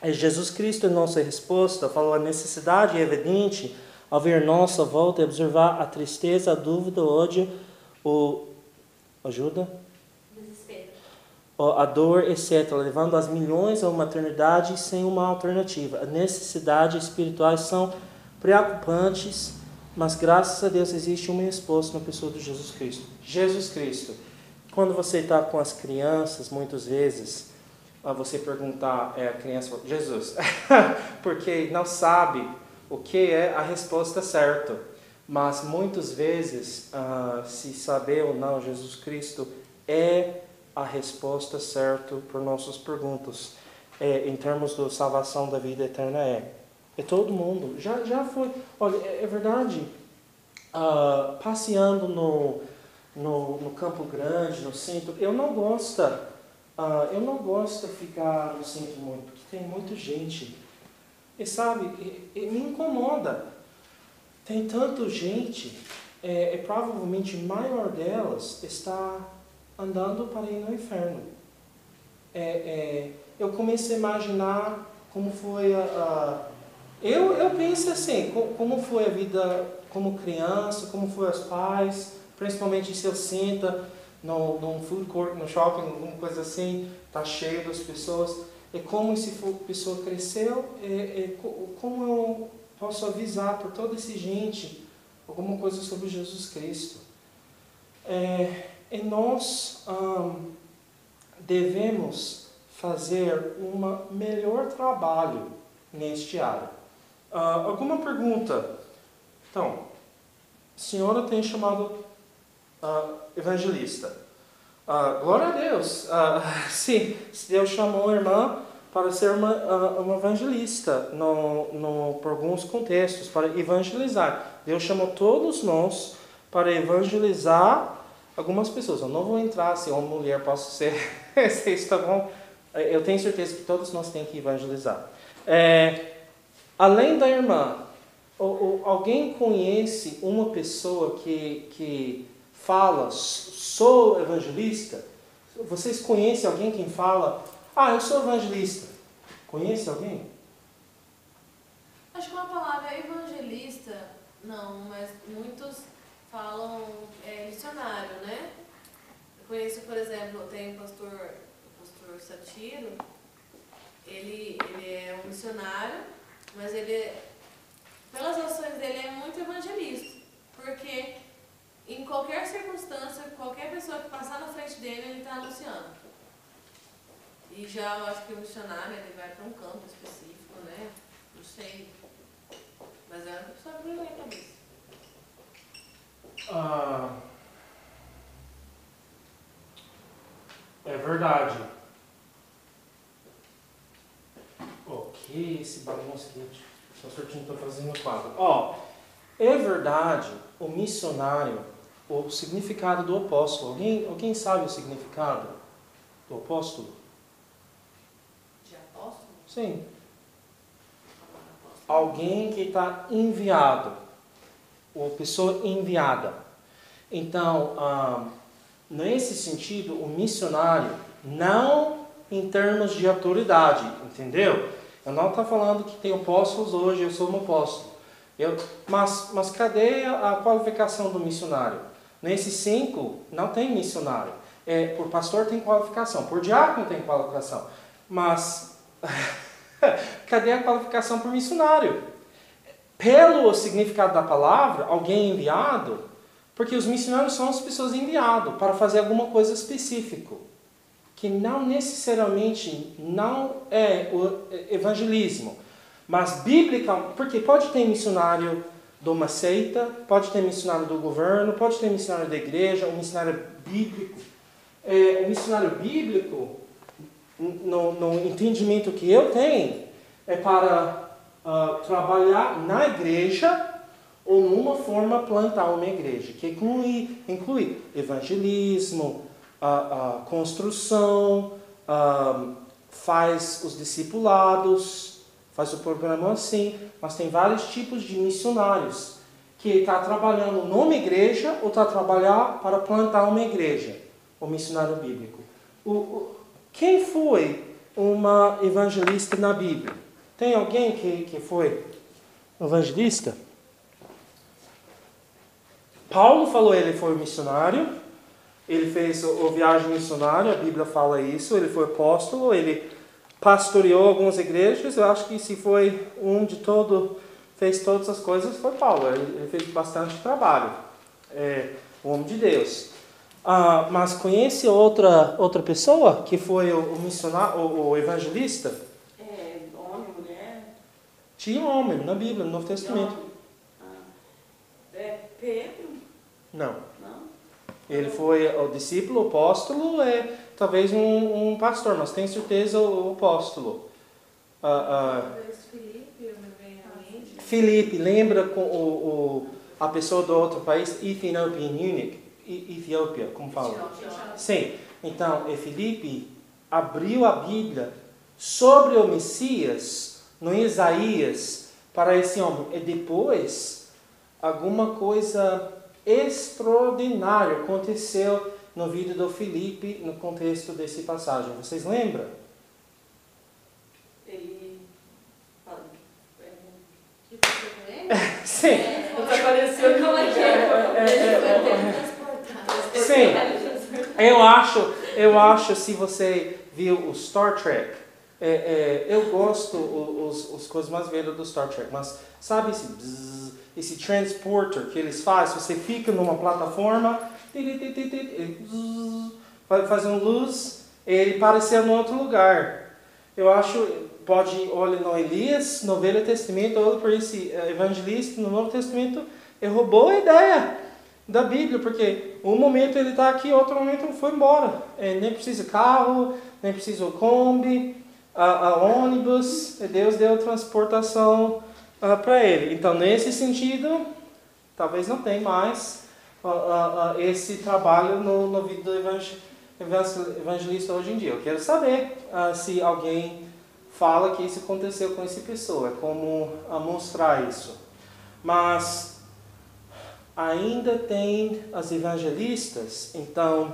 [SPEAKER 1] Jesus Cristo é nossa resposta, falou a necessidade evidente ao ver nossa volta e observar a tristeza, a dúvida, o ódio,
[SPEAKER 3] Desespero.
[SPEAKER 1] A dor, etc., levando as milhões a uma eternidade sem uma alternativa. As necessidades espirituais são preocupantes, mas graças a Deus existe uma resposta na pessoa de Jesus Cristo. Jesus Cristo. Quando você está com as crianças, muitas vezes, você perguntar, a criança fala, Jesus, porque não sabe o que é a resposta certa. Mas muitas vezes, se saber ou não, Jesus Cristo é a resposta certa para nossas perguntas. Em termos da salvação da vida eterna todo mundo. Já foi. Olha, é verdade. Passeando no Campo Grande, no centro, eu não gosto de ficar no centro muito, porque tem muita gente. E sabe, me incomoda. Tem tanta gente, provavelmente a maior delas está andando para ir no inferno. Eu comecei a imaginar como foi eu penso assim, como foi a vida como criança, como foi os pais, principalmente se eu senta num food court, no shopping, alguma coisa assim, está cheio das pessoas, como essa pessoa cresceu, como eu posso avisar para toda essa gente alguma coisa sobre Jesus Cristo. E nós devemos fazer um melhor trabalho neste área. Alguma pergunta? Então, a senhora tem chamado evangelista. Glória a Deus. Sim, Deus chamou a irmã para ser uma evangelista por alguns contextos, para evangelizar. Deus chamou todos nós para evangelizar algumas pessoas. Eu não vou entrar se uma mulher posso ser, se isso está bom. Eu tenho certeza que todos nós temos que evangelizar. Além da irmã, alguém conhece uma pessoa que fala, sou evangelista? Vocês conhecem alguém que fala, eu sou evangelista? Conhece alguém?
[SPEAKER 4] Acho que uma palavra evangelista, não, mas muitos falam missionário, né? Eu conheço, por exemplo, tem o pastor Satiro, ele é um missionário, mas ele, pelas ações dele, é muito evangelista, porque em qualquer circunstância, qualquer pessoa que passar na frente dele, ele está anunciando. E já eu acho que o missionário, ele vai para um campo específico, né? Não sei. Mas é uma pessoa que não vem para isso.
[SPEAKER 1] É verdade. Ok, esse bagunço aqui. O sortinho está fazendo o quadro. É verdade, o missionário, o significado do apóstolo. Alguém sabe o significado do apóstolo?
[SPEAKER 4] De apóstolo?
[SPEAKER 1] Sim. Alguém que está enviado. Ou pessoa enviada. Então, nesse sentido, o missionário, não em termos de autoridade, entendeu? Eu não estou falando que tem apóstolos hoje, eu sou um apóstolo. Mas cadê a qualificação do missionário? Nesses 5, não tem missionário. Por pastor tem qualificação, por diácono tem qualificação. Mas, cadê a qualificação por missionário? Pelo significado da palavra, alguém enviado, porque os missionários são as pessoas enviadas para fazer alguma coisa específica, que não necessariamente não é o evangelismo. Mas bíblica, porque pode ter missionário de uma seita, pode ter missionário do governo, pode ter missionário da igreja, um missionário bíblico. O missionário bíblico, no entendimento que eu tenho, é para trabalhar na igreja ou numa forma plantar uma igreja, que inclui evangelismo, construção, faz os discipulados, faz o programa assim, mas tem vários tipos de missionários que está trabalhando numa igreja ou está trabalhando para plantar uma igreja, o missionário bíblico. Quem foi uma evangelista na Bíblia? Tem alguém que foi evangelista? Paulo falou que ele foi missionário, ele fez a viagem missionária, a Bíblia fala isso, ele foi apóstolo, ele pastoreou algumas igrejas. Eu acho que se foi fez todas as coisas, foi Paulo. Ele fez bastante trabalho, o homem de Deus. Mas conhece outra pessoa que foi o missionário, o evangelista?
[SPEAKER 2] Homem, mulher?
[SPEAKER 1] Tinha um homem na Bíblia, no Novo Testamento.
[SPEAKER 2] Pedro?
[SPEAKER 1] Não. Ele foi o discípulo, o apóstolo, talvez um pastor, mas tenho certeza o apóstolo. Filipe, lembra com a pessoa do outro país, Ethiopian Eunuch, Etiópia, como fala? Sim. Então, Filipe abriu a Bíblia sobre o Messias, no Isaías, para esse homem. E depois, alguma coisa extraordinária aconteceu no vida do Filipe, no contexto dessa passagem. Vocês lembram?
[SPEAKER 2] Ele fala.
[SPEAKER 1] Sim.
[SPEAKER 2] Apareceu como é que
[SPEAKER 1] Sim. Eu acho, se você viu o Star Trek, eu gosto os coisas mais velhas do Star Trek, mas sabe esse transporter que eles fazem? Você fica numa plataforma, vai fazer uma luz, ele apareceu em outro lugar. Eu acho, olha no Elias, no Velho Testamento, olha para esse evangelista no Novo Testamento, ele roubou a ideia. da Bíblia, porque um momento ele está aqui, outro momento ele foi embora. Nem precisa carro, nem precisa o Kombi, ônibus, Deus deu transportação para ele. Então, nesse sentido, talvez não tenha mais esse trabalho no vida do evangelista hoje em dia. Eu quero saber se alguém fala que isso aconteceu com essa pessoa, como mostrar isso. Mas ainda tem as evangelistas. Então,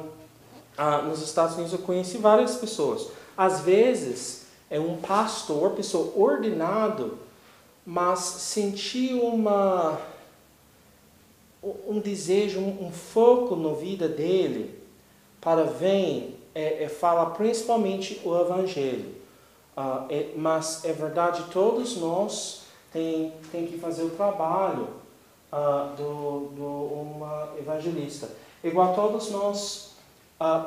[SPEAKER 1] nos Estados Unidos eu conheci várias pessoas. Às vezes é um pastor, pessoa ordenado, mas sentiu um desejo, um foco na vida dele para falar principalmente o evangelho. Mas é verdade, todos nós tem que fazer o trabalho do evangelista. Igual todos nós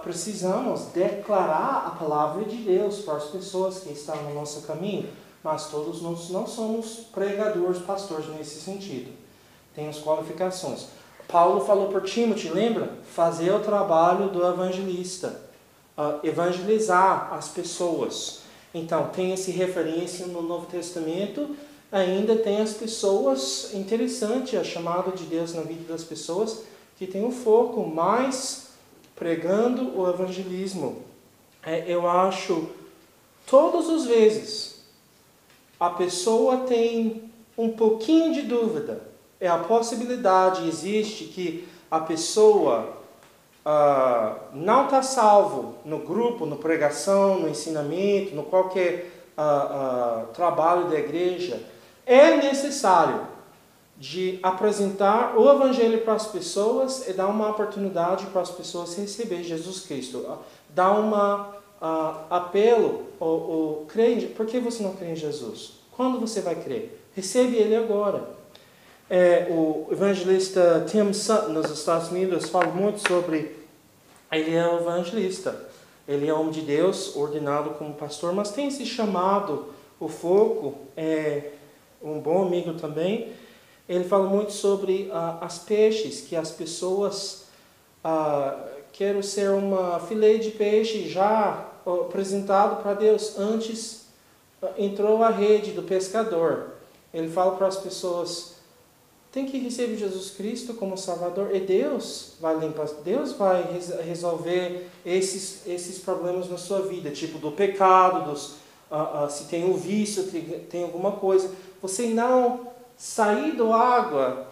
[SPEAKER 1] precisamos declarar a palavra de Deus para as pessoas que estão no nosso caminho, mas todos nós não somos pregadores, pastores nesse sentido. Tem as qualificações. Paulo falou por Timóteo, lembra? Fazer o trabalho do evangelista, evangelizar as pessoas. Então, tem essa referência no Novo Testamento. Ainda tem as pessoas, interessante a chamada de Deus na vida das pessoas, que tem um foco mais pregando o evangelismo. Eu acho, todas as vezes, a pessoa tem um pouquinho de dúvida. A possibilidade existe que a pessoa não está salvo no grupo, na pregação, no ensinamento, no qualquer trabalho da igreja. É necessário de apresentar o evangelho para as pessoas e dar uma oportunidade para as pessoas receber Jesus Cristo. Dar um apelo ao crente. Por que você não crê em Jesus? Quando você vai crer? Recebe Ele agora. O evangelista Tim Sutton, nos Estados Unidos, fala muito sobre... Ele é um evangelista. Ele é homem de Deus, ordenado como pastor, mas tem esse chamado, o foco, um bom amigo também. Ele fala muito sobre as peixes, que as pessoas querem ser uma filé de peixe já apresentado para Deus. Antes entrou a rede do pescador. Ele fala para as pessoas, tem que receber Jesus Cristo como Salvador, e Deus vai limpar, Deus vai resolver esses problemas na sua vida, tipo do pecado, se tem um vício, tem alguma coisa. Você não sair da água,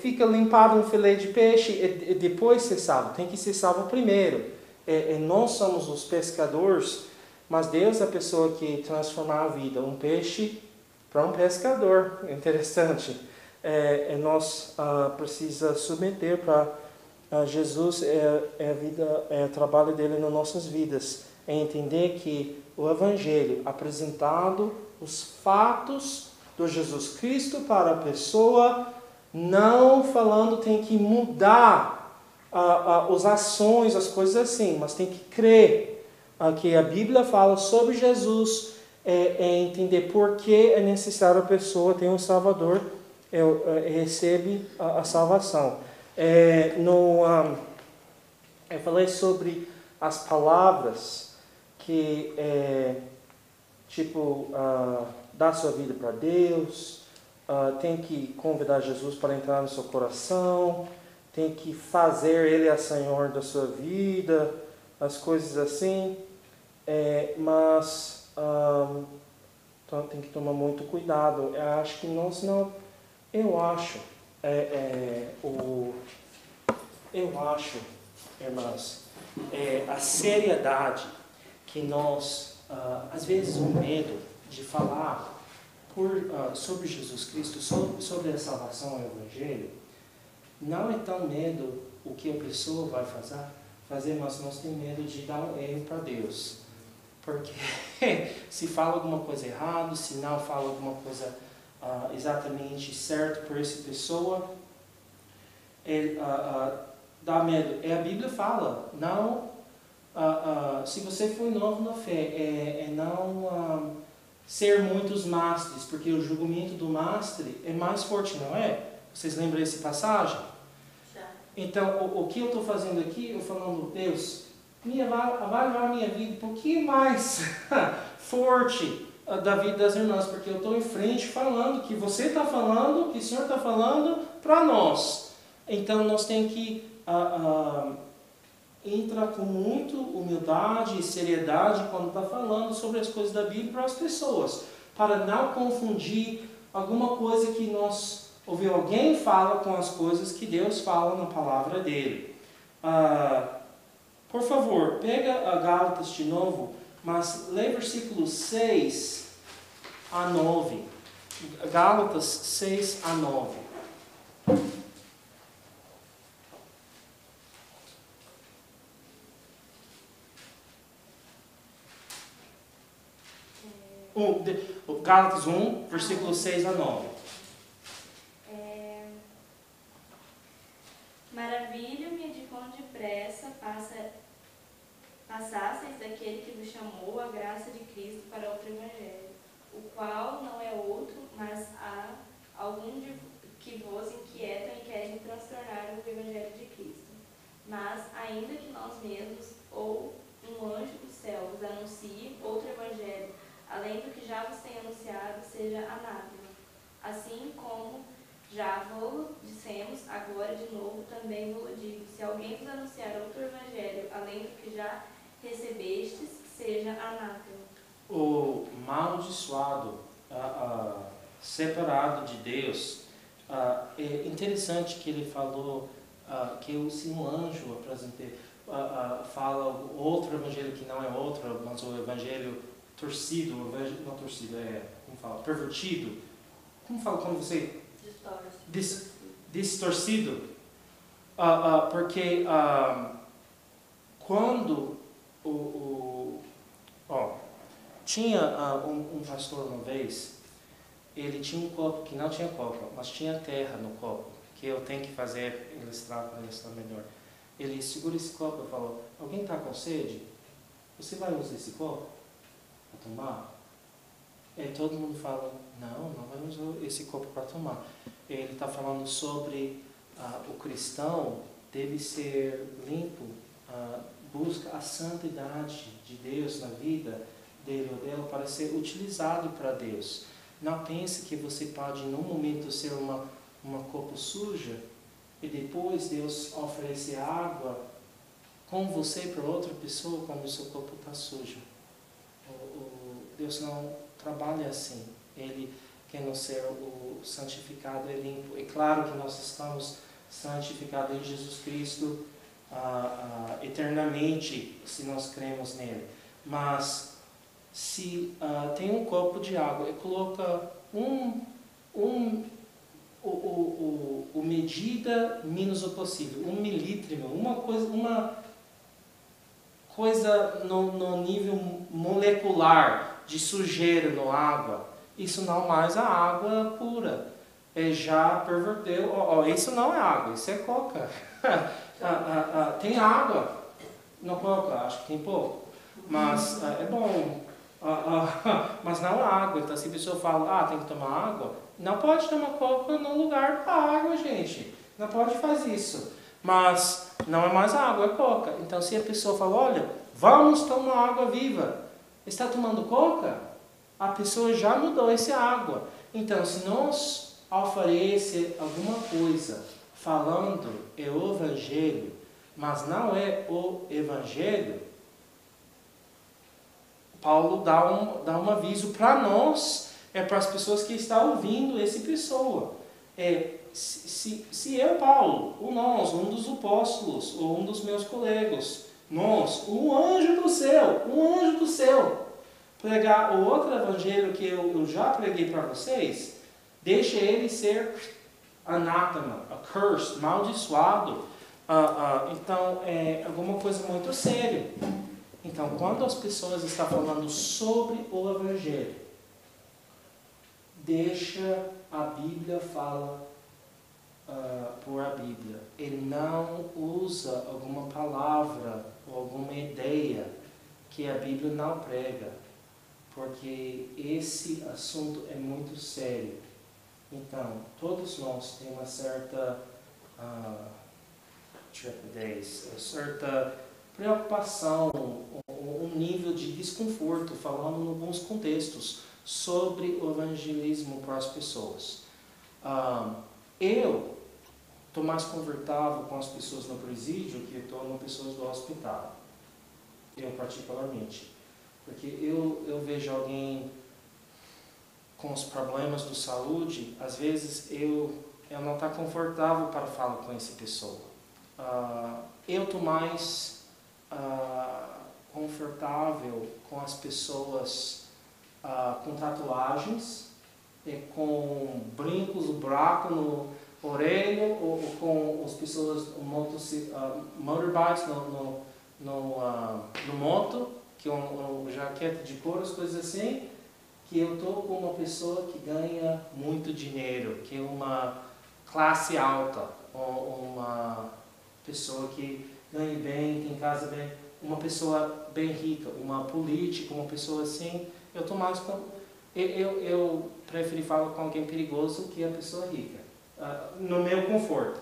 [SPEAKER 1] fica limpado um filé de peixe e depois ser salvo. Tem que ser salvo primeiro. Nós somos os pescadores, mas Deus é a pessoa que transforma a vida. Um peixe para um pescador. Interessante. Nós precisamos submeter para Jesus, a vida, o trabalho dele nas nossas vidas. É entender que o Evangelho apresentado, os fatos do Jesus Cristo para a pessoa, não falando tem que mudar as ações, as coisas assim, mas tem que crer que a Bíblia fala sobre Jesus, entender por que é necessário a pessoa ter um Salvador, recebe a salvação. Eu falei sobre as palavras que dar sua vida para Deus, tem que convidar Jesus para entrar no seu coração, tem que fazer Ele a Senhor da sua vida, as coisas assim, mas então tem que tomar muito cuidado. Eu acho que nós não, irmãos, a seriedade que nós, às vezes o medo de falar sobre Jesus Cristo, sobre a salvação e o Evangelho, não é tão medo o que a pessoa vai fazer, mas nós temos medo de dar um erro para Deus. Porque se fala alguma coisa errada, se não fala alguma coisa exatamente certa para essa pessoa, dá medo. A Bíblia fala, não, se você for novo na fé, não ser muitos mestres, porque o julgamento do mestre é mais forte, não é? Vocês lembram dessa passagem? Então, o que eu estou fazendo aqui, eu falando, Deus, avaliar a minha vida um pouquinho mais forte da vida das irmãs, porque eu estou em frente falando que você está falando, que o Senhor está falando para nós. Então, nós temos que entrar com muita humildade e seriedade quando está falando sobre as coisas da Bíblia para as pessoas, para não confundir alguma coisa que nós ouvimos alguém fala com as coisas que Deus fala na palavra dele. Por favor, pega a Gálatas de novo, mas lê versículos 6 a 9. Gálatas 6 a 9. Gálatas 1, versículos 6 a 9.
[SPEAKER 3] Maravilho-me de quão depressa passasseis daquele que vos chamou a graça de Cristo para outro evangelho, o qual não é outro, mas há algum que vos inquietam e querem transtornar o evangelho de Cristo. Mas, ainda que nós mesmos ou um anjo do céu vos anuncie outro evangelho, além do que já vos tem anunciado, seja anátema. Assim como já vos dissemos, agora de novo também vos digo, se alguém vos anunciar outro evangelho, além do que já recebestes, seja anátema.
[SPEAKER 1] O maldiçoado, separado de Deus, é interessante que ele falou que se um anjo fala outro evangelho que não é outro, mas o evangelho torcido, não torcido, como fala, pervertido. Como fala quando você... Distorcido. Porque quando tinha um pastor uma vez, ele tinha um copo que não tinha copa, mas tinha terra no copo, que eu tenho que fazer ilustrar para ilustrar melhor. Ele segura esse copo e falou, alguém está com sede? Você vai usar esse copo para tomar? E todo mundo fala, não vai usar esse copo para tomar. Ele está falando sobre o cristão deve ser limpo, busca a santidade de Deus na vida dele ou dela para ser utilizado para Deus. Não pense que você pode, num momento, ser uma copa suja e depois Deus oferecer água com você para outra pessoa quando o seu copo está sujo. Deus não trabalha assim. Ele quer nos ser o santificado e limpo. É claro que nós estamos santificados em Jesus Cristo eternamente, se nós cremos nele. Mas se tem um copo de água e coloca o medida menos o possível, 1 milímetro, uma coisa no nível molecular de sujeira na água, isso não mais é água pura. Já perverteu. Isso não é água, isso é coca. Tem água no coca, acho que tem pouco. Mas é bom. Mas não é água. Então se a pessoa fala, tem que tomar água, não pode tomar coca no lugar da água, gente. Não pode fazer isso. Mas não é mais água, é coca. Então se a pessoa fala, olha, vamos tomar água viva, está tomando coca? A pessoa já mudou essa água. Então, se nós oferecer alguma coisa falando é o Evangelho, mas não é o Evangelho, Paulo dá um aviso para nós, para as pessoas que estão ouvindo essa pessoa. Se eu, Paulo, ou nós, um dos apóstolos, ou um dos meus colegas, nós, um anjo do céu, pregar o outro evangelho que eu já preguei para vocês, deixa ele ser anátema, accursed, maldiçoado. Então, é alguma coisa muito séria. Então, quando as pessoas estão falando sobre o evangelho, deixa a Bíblia falar por a Bíblia. Ele não usa alguma palavra ou alguma ideia que a Bíblia não prega, porque esse assunto é muito sério. Então, todos nós temos uma certa trepidez, certa preocupação, um nível de desconforto, falando em alguns contextos, sobre o evangelismo para as pessoas. Eu estou mais confortável com as pessoas no presídio que eu estou com pessoas do hospital. Eu particularmente. Porque eu vejo alguém com os problemas de saúde, às vezes eu não estou confortável para falar com essa pessoa. Eu estou mais confortável com as pessoas com tatuagens, com brincos, buraco no orelha, ou com as pessoas motorbikes no moto, que é uma jaqueta de couro, as coisas assim, que eu estou com uma pessoa que ganha muito dinheiro, que é uma classe alta, ou uma pessoa que ganha bem, tem casa bem, uma pessoa bem rica, uma política, uma pessoa assim. Eu estou mais com... Eu prefiro falar com alguém perigoso que a pessoa rica, no meu conforto.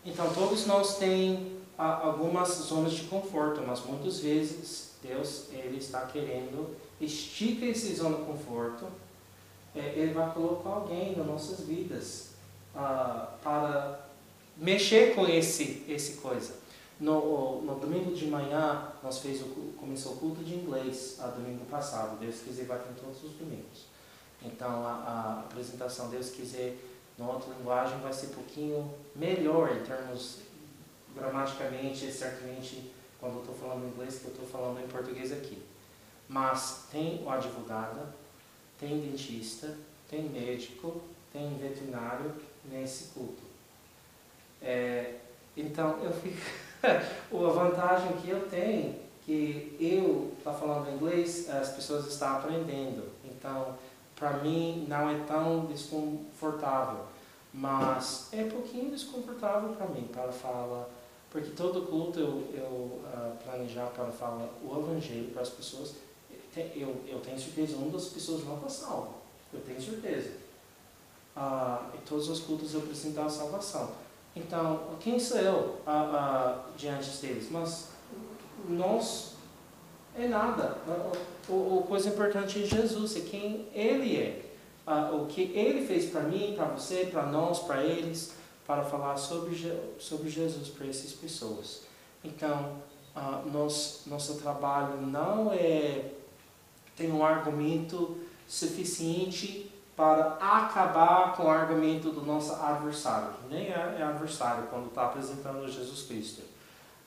[SPEAKER 1] Então, todos nós temos algumas zonas de conforto, mas muitas vezes Deus ele está querendo esticar essa zona de conforto. Ele vai colocar alguém nas nossas vidas para mexer com esse coisa. No domingo de manhã, nós começou o culto de inglês domingo passado. Deus quiser, vai ter todos os domingos. Então, a apresentação, Deus quiser, na outra linguagem, vai ser um pouquinho melhor em termos gramaticamente, certamente, quando eu estou falando inglês, que eu estou falando em português aqui. Mas tem o advogado, tem dentista, tem médico, tem veterinário nesse culto. Então, eu fico... a vantagem que eu tenho, que eu estou falando inglês, as pessoas estão aprendendo. Então, para mim, não é tão desconfortável. Mas é um pouquinho desconfortável para mim, para falar... Porque todo culto eu planejar para falar o evangelho para as pessoas, eu tenho certeza que uma das pessoas não está salva. Eu tenho certeza. Em todos os cultos eu preciso dar a salvação. Então, quem sou eu diante deles? Mas nós é nada. A coisa importante é Jesus, é quem Ele é. O que Ele fez para mim, para você, para nós, para eles, para falar sobre Jesus para essas pessoas. Então, nosso trabalho não tem um argumento suficiente para acabar com o argumento do nosso adversário, que nem é adversário quando está apresentando Jesus Cristo.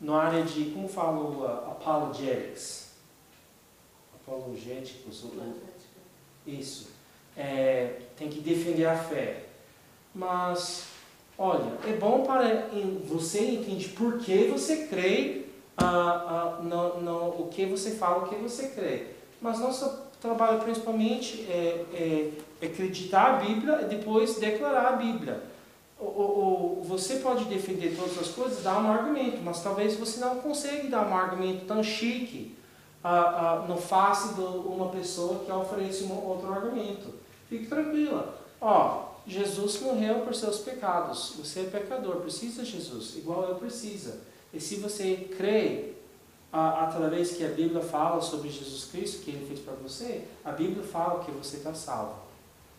[SPEAKER 1] Na área de, como falo, apologéticos, isso, tem que defender a fé. Mas, olha, é bom para você entender por que você crê, o que você fala, o que você crê. Mas nosso trabalho principalmente é acreditar a Bíblia e depois declarar a Bíblia. Você pode defender todas as coisas, dar um argumento, mas talvez você não consiga dar um argumento tão chique no face de uma pessoa que oferece um outro argumento. Fique tranquila. Jesus morreu por seus pecados. Você é pecador, precisa de Jesus, igual eu preciso. E se você crê através que a Bíblia fala sobre Jesus Cristo, que Ele fez para você, a Bíblia fala que você está salvo.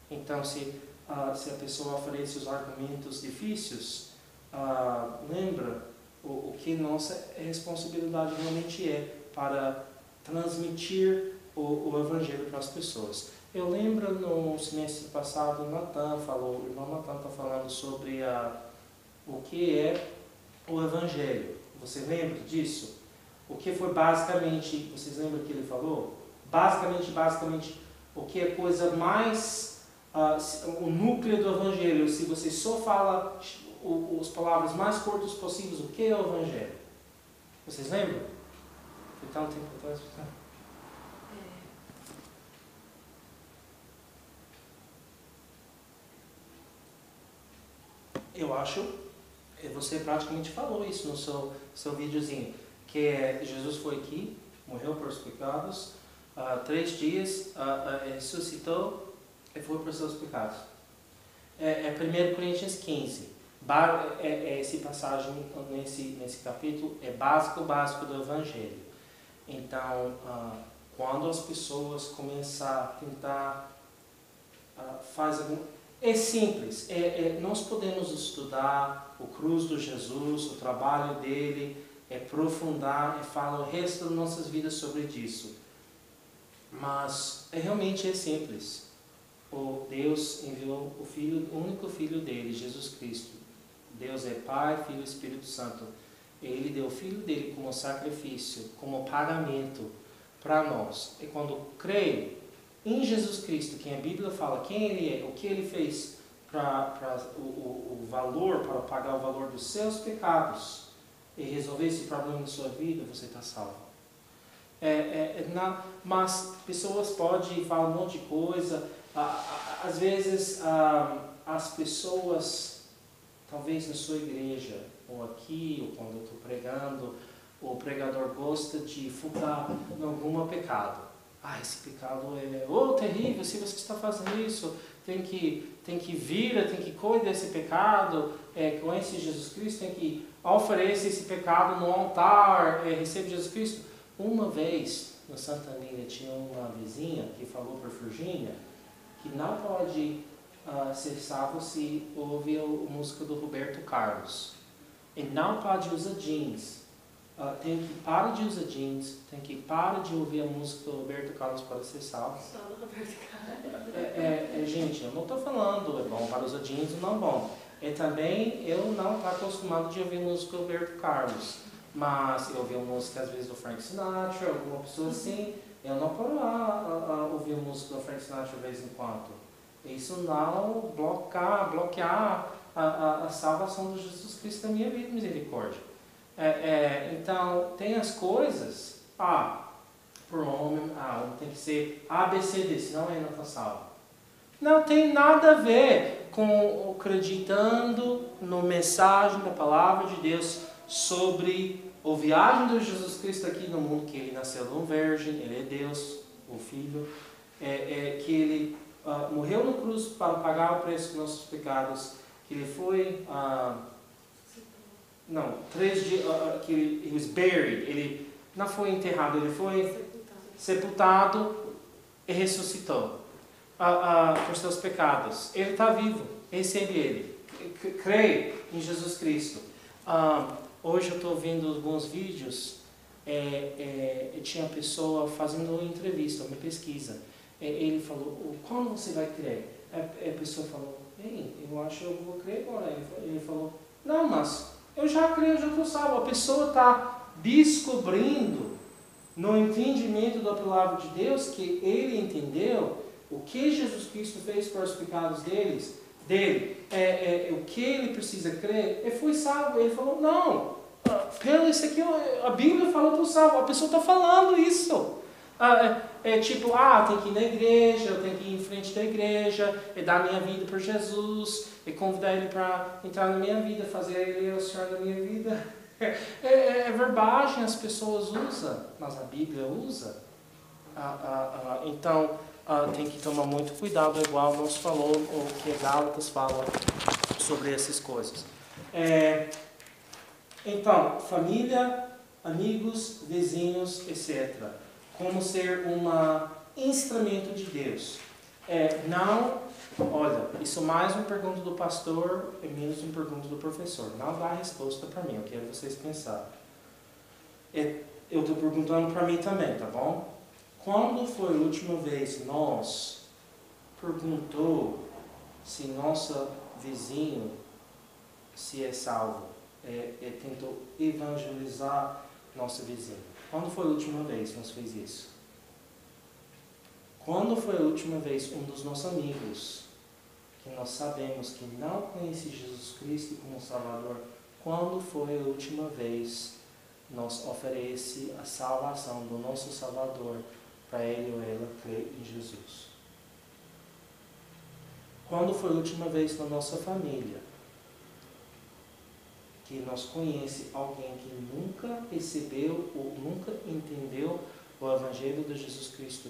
[SPEAKER 1] Então, se a pessoa oferece os argumentos difíceis, lembra o que nossa responsabilidade realmente é para transmitir o Evangelho para as pessoas. Eu lembro no semestre passado, o irmão Natan está falando sobre o que é o Evangelho. Você lembra disso? O que foi basicamente, vocês lembram que ele falou? Basicamente, o que é a coisa mais, o núcleo do Evangelho, se você só fala as palavras mais curtas possíveis, o que é o Evangelho? Vocês lembram? Então, tem que explicar. Eu acho, você praticamente falou isso no seu videozinho, que Jesus foi aqui, morreu por os pecados, 3 dias, ressuscitou e foi por seus pecados. 1 Coríntios 15. Essa passagem nesse capítulo é básico do Evangelho. Então, quando as pessoas começam a tentar fazer algum... É simples. Nós podemos estudar o cruz de Jesus, o trabalho dele, aprofundar e falar o resto das nossas vidas sobre isso. Mas realmente é simples. Deus enviou o único Filho dele, Jesus Cristo. Deus é Pai, Filho e Espírito Santo. Ele deu o Filho dele como sacrifício, como pagamento para nós. E quando creio em Jesus Cristo, quem a Bíblia fala quem Ele é, o que Ele fez para o valor, para pagar o valor dos seus pecados e resolver esse problema na sua vida, você está salvo. Mas pessoas podem falar um monte de coisa. Às vezes as pessoas, talvez na sua igreja, ou aqui, ou quando eu estou pregando, o pregador gosta de focar em algum pecado. Esse pecado é terrível, se você está fazendo isso, tem que vir, tem que cuidar desse pecado, conhece Jesus Cristo, tem que oferecer esse pecado no altar, recebe Jesus Cristo. Uma vez, no Santa Anília, tinha uma vizinha que falou para Virgínia que não pode ser salvo se ouvir a música do Roberto Carlos. E não pode usar jeans. Tem que parar de usar jeans, tem que parar de ouvir a música do Roberto Carlos para ser salvo.
[SPEAKER 2] Só do Roberto Carlos.
[SPEAKER 1] Gente, eu não estou falando é bom para usar jeans ou não bom. Também eu não estou acostumado de ouvir música do Roberto Carlos. Mas eu ouvi música às vezes do Frank Sinatra, alguma pessoa assim. Eu não paro ouvir música do Frank Sinatra de vez em quando. Isso não bloquear a salvação de Jesus Cristo da minha vida, misericórdia. Então, tem as coisas, por homem tem que ser ABCD, senão ele não está salvo. Não tem nada a ver com acreditando no mensagem da palavra de Deus sobre a viagem de Jesus Cristo aqui no mundo, que ele nasceu de uma virgem, ele é Deus, o Filho, que ele morreu na cruz para pagar o preço dos nossos pecados, que ele foi... 3 dias, que ele was buried, ele não foi enterrado, ele foi sepultado e ressuscitou por seus pecados. Ele está vivo, recebe ele, creia em Jesus Cristo. Hoje eu estou vendo alguns vídeos, tinha uma pessoa fazendo uma entrevista, uma pesquisa. Ele falou, quando você vai crer? A pessoa falou, eu acho que eu vou crer agora. Ele falou, não, mas... eu já creio, eu já estou salvo. A pessoa está descobrindo no entendimento da palavra de Deus que ele entendeu o que Jesus Cristo fez para os pecados dele, o que ele precisa crer, e foi salvo. Ele falou, não, pelo isso aqui, a Bíblia fala que eu salvo. A pessoa está falando isso. Tem que ir na igreja, eu tenho que ir em frente da igreja, dar minha vida para Jesus, e convidar ele para entrar na minha vida, fazer ele o Senhor da minha vida. Verbagem as pessoas usam, mas a Bíblia usa. Então, tem que tomar muito cuidado, igual nós falou, o que Gálatas fala sobre essas coisas. Então, família, amigos, vizinhos, etc. Como ser um instrumento de Deus. Olha, isso mais uma pergunta do pastor e menos uma pergunta do professor. Não dá resposta para mim, eu quero vocês pensarem. Eu estou perguntando para mim também, tá bom? Quando foi a última vez nós perguntou se nosso vizinho se é salvo? Tentou evangelizar nosso vizinho. Quando foi a última vez que nós fez isso? Quando foi a última vez um dos nossos amigos, que nós sabemos que não conhece Jesus Cristo como Salvador, quando foi a última vez nós oferece a salvação do nosso Salvador para ele ou ela crer em Jesus? Quando foi a última vez na nossa família que nós conhecemos alguém que nunca recebeu ou nunca entendeu o Evangelho de Jesus Cristo?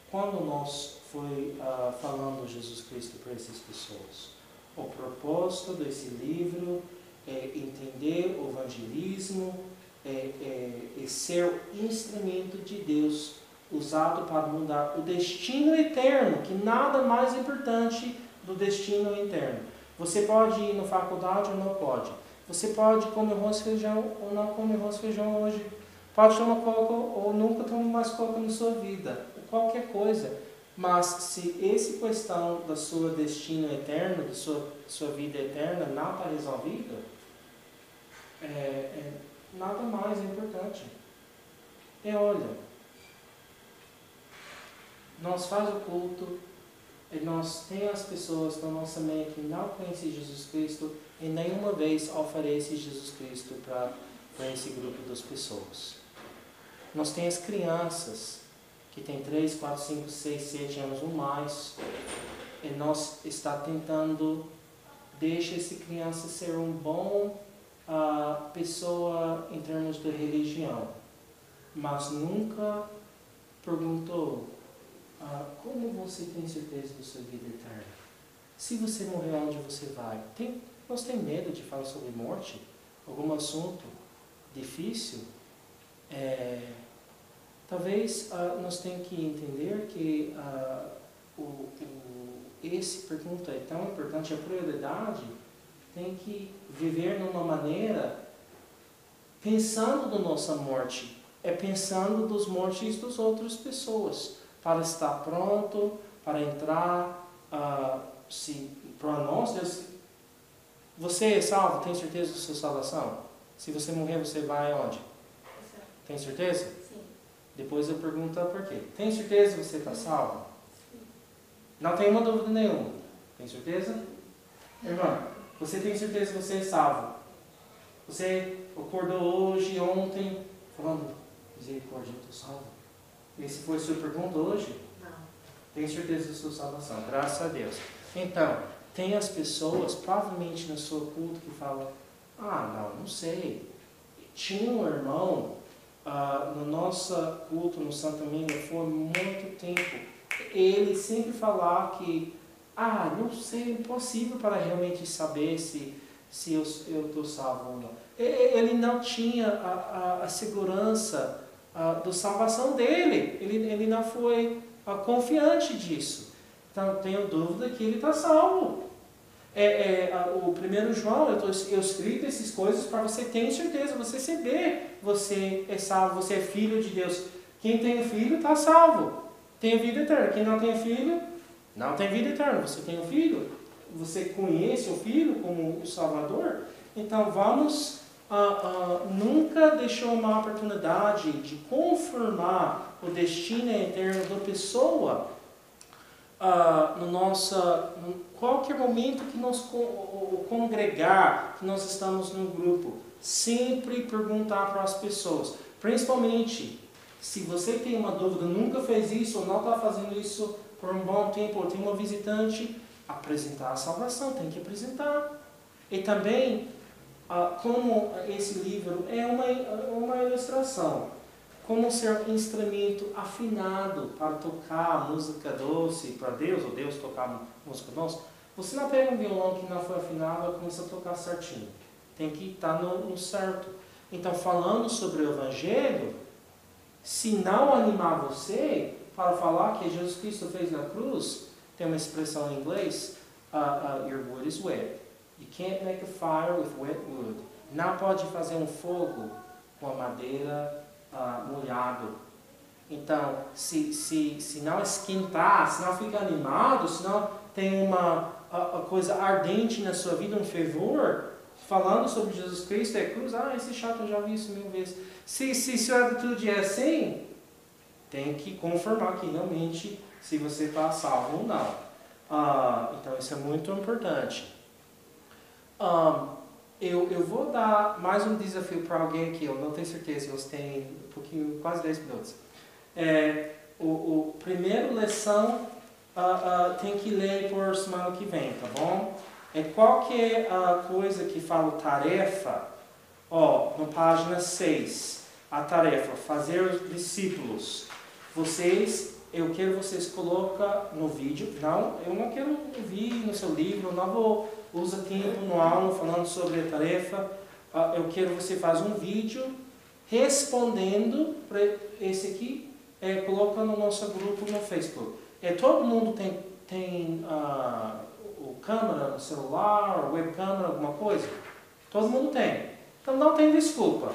[SPEAKER 1] Quando nós foi falando Jesus Cristo para essas pessoas? O propósito desse livro é entender o evangelismo, é ser o instrumento de Deus usado para mudar o destino eterno, que nada mais importante do destino eterno. Você pode ir na faculdade ou não pode. Você pode comer arroz e feijão ou não comer arroz e feijão hoje. Pode tomar coca ou nunca tomar mais coca na sua vida. Qualquer coisa. Mas se essa questão do seu destino eterno, da sua vida eterna, não está resolvida, nada mais é importante. Olha, nós faz o culto, e nós temos as pessoas na nossa mente que não conhecem Jesus Cristo e nenhuma vez oferece Jesus Cristo para esse grupo das pessoas. Nós temos crianças que têm 3, 4, 5, 6, 7 anos ou mais, e nós está tentando deixar essa criança ser um bom pessoa em termos de religião, mas nunca perguntou como você tem certeza da sua vida eterna? Se você morrer, onde você vai? Nós temos medo de falar sobre morte? Algum assunto difícil? Talvez nós tenhamos que entender que essa pergunta é tão importante, a prioridade tem que viver numa maneira pensando na nossa morte, pensando das mortes das outras pessoas, para estar pronto, para entrar, para nós, Deus, você é salvo, tem certeza da sua salvação? Se você morrer, você vai aonde? Tem certeza?
[SPEAKER 2] Sim.
[SPEAKER 1] Depois eu pergunto por quê. Tem certeza que você está salvo?
[SPEAKER 2] Sim.
[SPEAKER 1] Não tem uma dúvida nenhuma. Tem certeza? Irmã, você tem certeza que você é salvo? Você acordou hoje, ontem, falando, misericórdia, eu estou salvo. Essa foi a sua pergunta hoje?
[SPEAKER 2] Não.
[SPEAKER 1] Tem certeza da sua salvação, graças a Deus. Então, tem as pessoas, provavelmente no seu culto, que falam, não sei. Tinha um irmão, no nosso culto, no Santo Domingo, foi muito tempo. Ele sempre falava que, não sei, é impossível para realmente saber se eu estou salvo ou não. Ele não tinha a segurança da salvação dele. Ele não foi confiante disso. Então, tenho dúvida que ele está salvo. O 1 João, eu escrevo essas coisas para você ter certeza, você saber, você é salvo, você é filho de Deus. Quem tem filho está salvo, tem vida eterna. Quem não tem filho, não tem vida eterna. Você tem um filho, você conhece o filho como o Salvador. Então vamos nunca deixar uma oportunidade de confirmar o destino eterno da pessoa qualquer momento que nós congregar, que nós estamos num grupo, sempre perguntar para as pessoas, principalmente se você tem uma dúvida, nunca fez isso ou não está fazendo isso por um bom tempo, ou tem uma visitante, apresentar a salvação, tem que apresentar. E também, como esse livro é uma ilustração, como ser um instrumento afinado para tocar música doce para Deus, ou Deus tocar música doce. Você não pega um violão que não foi afinado e começa a tocar certinho. Tem que estar no certo. Então, falando sobre o Evangelho, se não animar você para falar que Jesus Cristo fez na cruz, tem uma expressão em inglês, your wood is wet. You can't make a fire with wet wood. Não pode fazer um fogo com a madeira molhado. Então, se não esquentar, se não ficar animado, se não tem uma coisa ardente na sua vida, um fervor, falando sobre Jesus Cristo e a cruz, esse chato, eu já vi isso 1000 vezes. Se sua atitude é assim, tem que confirmar que realmente se você está salvo ou não. Então, isso é muito importante. Eu vou dar mais um desafio para alguém aqui, eu não tenho certeza, eles têm um pouquinho, quase 10 minutos. O primeiro lição tem que ler por semana que vem, tá bom? Qualquer coisa que fala tarefa, na página 6, a tarefa, fazer os discípulos. Eu quero vocês colocar no vídeo, eu não quero ouvir no seu livro, não vou usa tempo no aula falando sobre a tarefa. Eu quero que você faça um vídeo respondendo para esse aqui, coloca no nosso grupo no Facebook. Todo mundo tem o câmera no celular, webcam, alguma coisa? Todo mundo tem. Então não tem desculpa.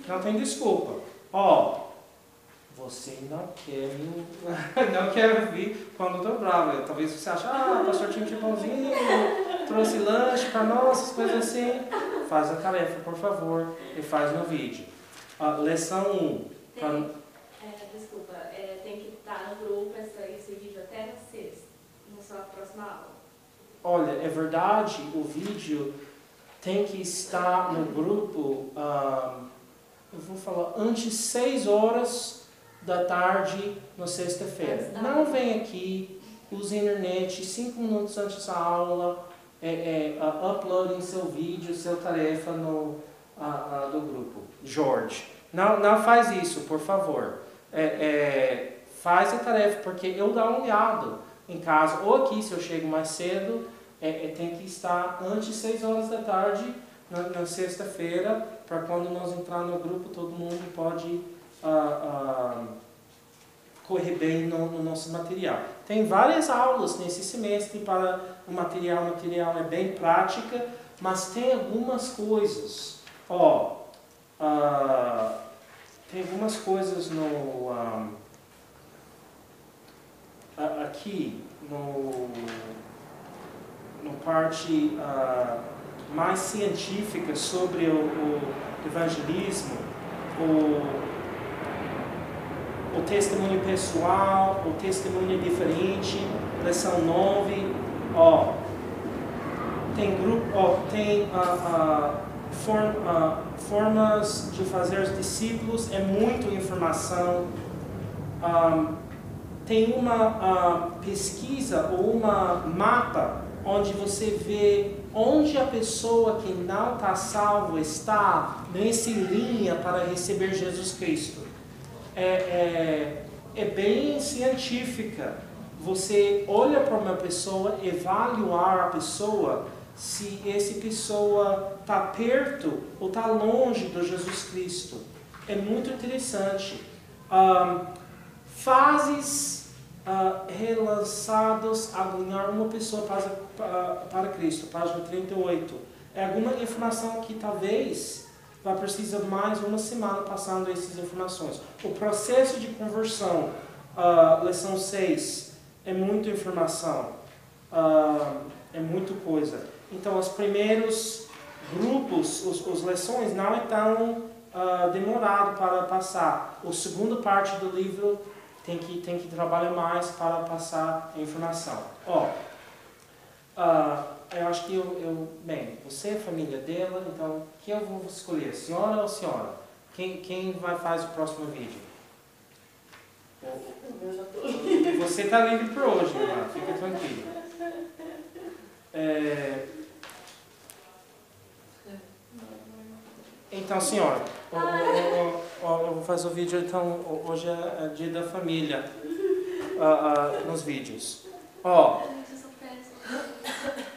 [SPEAKER 1] Não tem desculpa. Você não quer vir quando eu estou bravo. Talvez você ache, pastor Tim é bonzinho, trouxe lanche para nós, essas coisas assim. Faz a tarefa, por favor, e faz no vídeo. Lição 1.
[SPEAKER 3] Desculpa, tem que estar no grupo esse vídeo até na sua próxima aula.
[SPEAKER 1] Olha, é verdade, o vídeo tem que estar no grupo, eu vou falar, antes 6 horas da tarde na sexta-feira. Não vem aqui, use a internet 5 minutos antes da aula, uploadem seu vídeo, sua tarefa do grupo. Jorge, não faz isso, por favor. Faz a tarefa, porque eu dou uma olhada em casa, ou aqui, se eu chego mais cedo, tem que estar antes de 6 horas da tarde na sexta-feira, para quando nós entrar no grupo, todo mundo pode correr bem no nosso material. Tem várias aulas nesse semestre para o material. O material é bem prática, mas tem algumas coisas. Tem algumas coisas aqui no parte mais científica sobre o evangelismo, o testemunho pessoal, o testemunho diferente, lição 9, tem grupo, tem formas de fazer os discípulos, é muita informação. Tem uma pesquisa ou uma mapa onde você vê onde a pessoa que não está salva está nessa linha para receber Jesus Cristo. É bem científica. Você olha para uma pessoa, avaliar a pessoa, se essa pessoa está perto ou está longe do Jesus Cristo. É muito interessante. Fases relançados a ganhar uma pessoa para Cristo, página 38. É alguma informação que talvez vai precisar mais uma semana passando essas informações. O processo de conversão, lição 6, é muita informação, é muita coisa. Então, os primeiros grupos, as lições não é tão demorado para passar. A segunda parte do livro tem que trabalhar mais para passar a informação. Eu acho que bem, você é a família dela, então quem eu vou escolher, senhora ou senhora? Quem vai fazer o próximo vídeo? Você está livre por hoje, irmã, fica tranquilo. Então, senhora, eu vou fazer o vídeo, então, hoje é dia da família, nos vídeos.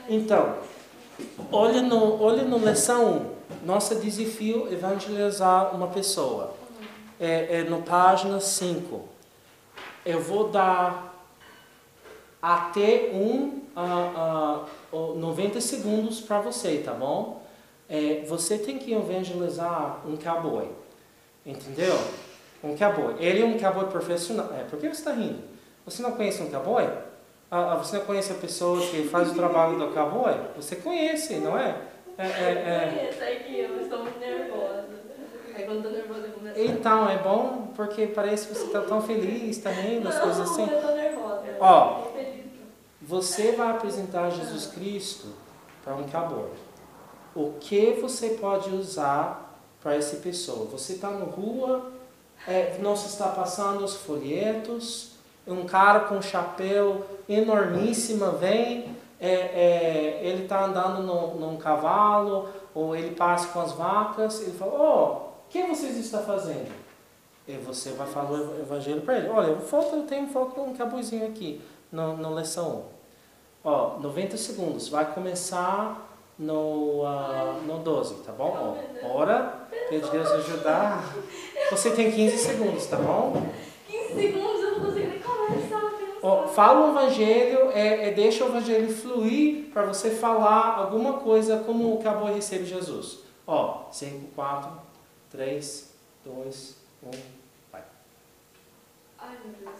[SPEAKER 1] Então, olha no lição 1, nosso desafio é evangelizar uma pessoa. No página 5. Eu vou dar até 90 segundos para você, tá bom? Você tem que evangelizar um cowboy, entendeu? Um cowboy. Ele é um cowboy profissional. Por que você está rindo? Você não conhece um cowboy? Você não conhece a pessoa que faz o trabalho do cowboy? Você conhece, não é?
[SPEAKER 3] Conheço, aqui eu estou muito nervosa. Aí quando estou nervosa eu começo.
[SPEAKER 1] Então, é bom porque parece que você está tão feliz, está rindo, as coisas assim.
[SPEAKER 3] Eu estou nervosa.
[SPEAKER 1] Você vai apresentar Jesus Cristo para um cowboy. O que você pode usar para essa pessoa? Você está na rua, não se está passando os folhetos, um cara com um chapéu enormíssimo vem, ele está andando num cavalo, ou ele passa com as vacas, ele fala, o que vocês estão fazendo? E você vai falar o evangelho para ele. Olha, eu tenho um foco um cowboyzinho aqui, na lição 1. Ó, 90 segundos. Vai começar no 12, tá bom? Ó, ora, pede Deus ajudar. Você tem 15 segundos, tá bom?
[SPEAKER 3] 15 segundos eu não consigo nem conversar.
[SPEAKER 1] Ó, fala o evangelho, deixa o evangelho fluir para você falar alguma coisa como que a boa recebe Jesus. Ó, 5, 4, 3, 2, 1, vai.
[SPEAKER 3] Ai, meu Deus.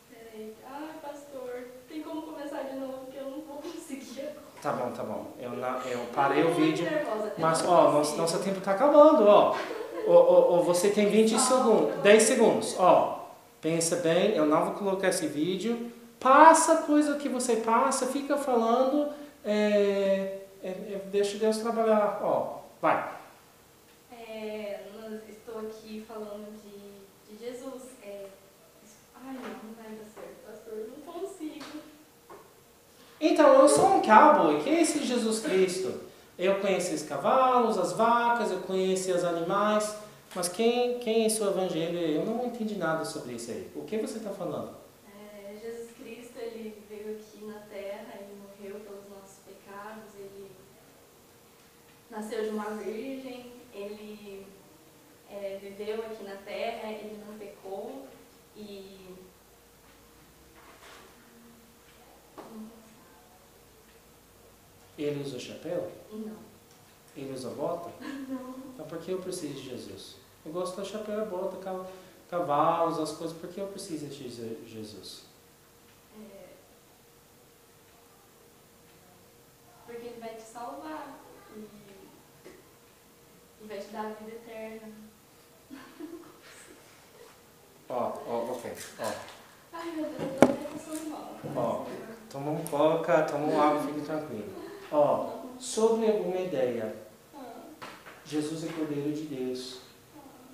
[SPEAKER 3] Peraí. Ai, pastor, tem como começar de novo, porque eu não vou conseguir agora.
[SPEAKER 1] Tá bom. Eu parei o vídeo.
[SPEAKER 3] Nervosa.
[SPEAKER 1] Mas, ó, nosso tempo tá acabando, ó. Você tem 20 segundos, 10 segundos, ó. Pensa bem, eu não vou colocar esse vídeo. Passa a coisa que você passa, fica falando, deixa Deus trabalhar, ó. Vai.
[SPEAKER 3] Estou aqui falando de Jesus. Ai, não vai dar certo, pastor, eu não consigo.
[SPEAKER 1] Então, eu sou um cowboy, quem é esse Jesus Cristo? Eu conheci os cavalos, as vacas, eu conheci os animais, mas quem é esse evangelho? Eu não entendi nada sobre isso aí. O que você está falando?
[SPEAKER 3] Jesus Cristo, ele veio aqui na terra, ele morreu pelos nossos pecados, ele nasceu de uma virgem, ele viveu aqui na terra, ele não pecou e...
[SPEAKER 1] Ele usa chapéu?
[SPEAKER 3] Não.
[SPEAKER 1] Ele usa bota?
[SPEAKER 3] Não.
[SPEAKER 1] Então por que eu preciso de Jesus? Eu gosto da chapéu, a bota, cavalos, as coisas, por que eu preciso de Jesus?
[SPEAKER 3] Porque ele vai te salvar e vai te dar a vida eterna.
[SPEAKER 1] Ok.
[SPEAKER 3] Ai, meu Deus, eu tô até passando mal.
[SPEAKER 1] Ó, toma um coca, toma um água, fique tranquilo. Ó, sobre alguma ideia, Jesus é Cordeiro de Deus.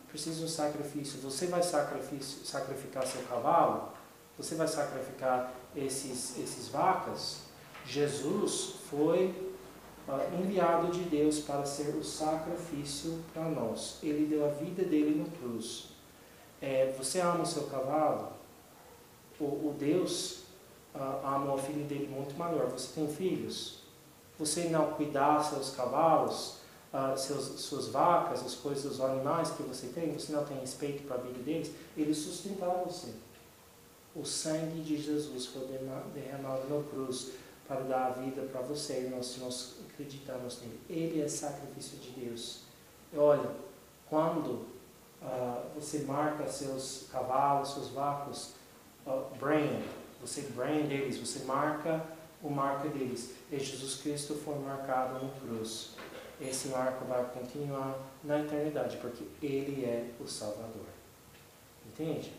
[SPEAKER 1] Precisa de um sacrifício. Você vai sacrificar seu cavalo? Você vai sacrificar esses vacas? Jesus foi enviado de Deus para ser o sacrifício para nós. Ele deu a vida dele na cruz. Você ama o seu cavalo? O Deus ama o filho dele muito maior. Você tem filhos? Você não cuidar seus cavalos, suas vacas, as coisas, os animais que você tem, você não tem respeito para a vida deles, ele sustentará você. O sangue de Jesus foi derramado na cruz para dar a vida para você, e nós acreditamos nele. Ele é sacrifício de Deus. E olha, quando você marca seus cavalos, seus vacos, você brand eles, você marca o marco deles. E Jesus Cristo foi marcado na cruz. Esse marco vai continuar na eternidade, porque Ele é o Salvador. Entende?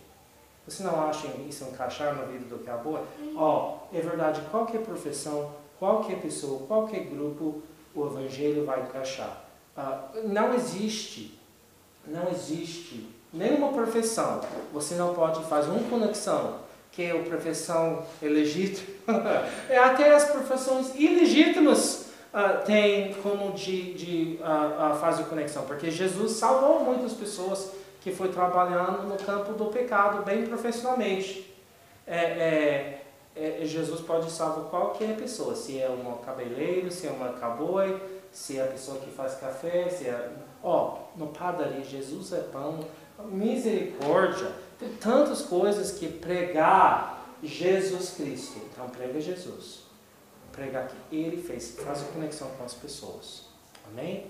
[SPEAKER 1] Você não acha isso encaixar na vida do cowboy? É verdade, qualquer profissão, qualquer pessoa, qualquer grupo, o Evangelho vai encaixar. Não existe nenhuma profissão. Você não pode fazer uma conexão, que é a profissão legítima. Até as profissões ilegítimas tem como fazer conexão, porque Jesus salvou muitas pessoas que foi trabalhando no campo do pecado bem profissionalmente. Jesus pode salvar qualquer pessoa, se é um cabeleireiro, se é uma cowboy, se é a pessoa que faz café, se é... no padaria, Jesus é pão, misericórdia, tem tantas coisas que pregar Jesus Cristo. Então prega Jesus. Pregar que Ele fez, faz a conexão com as pessoas. Amém?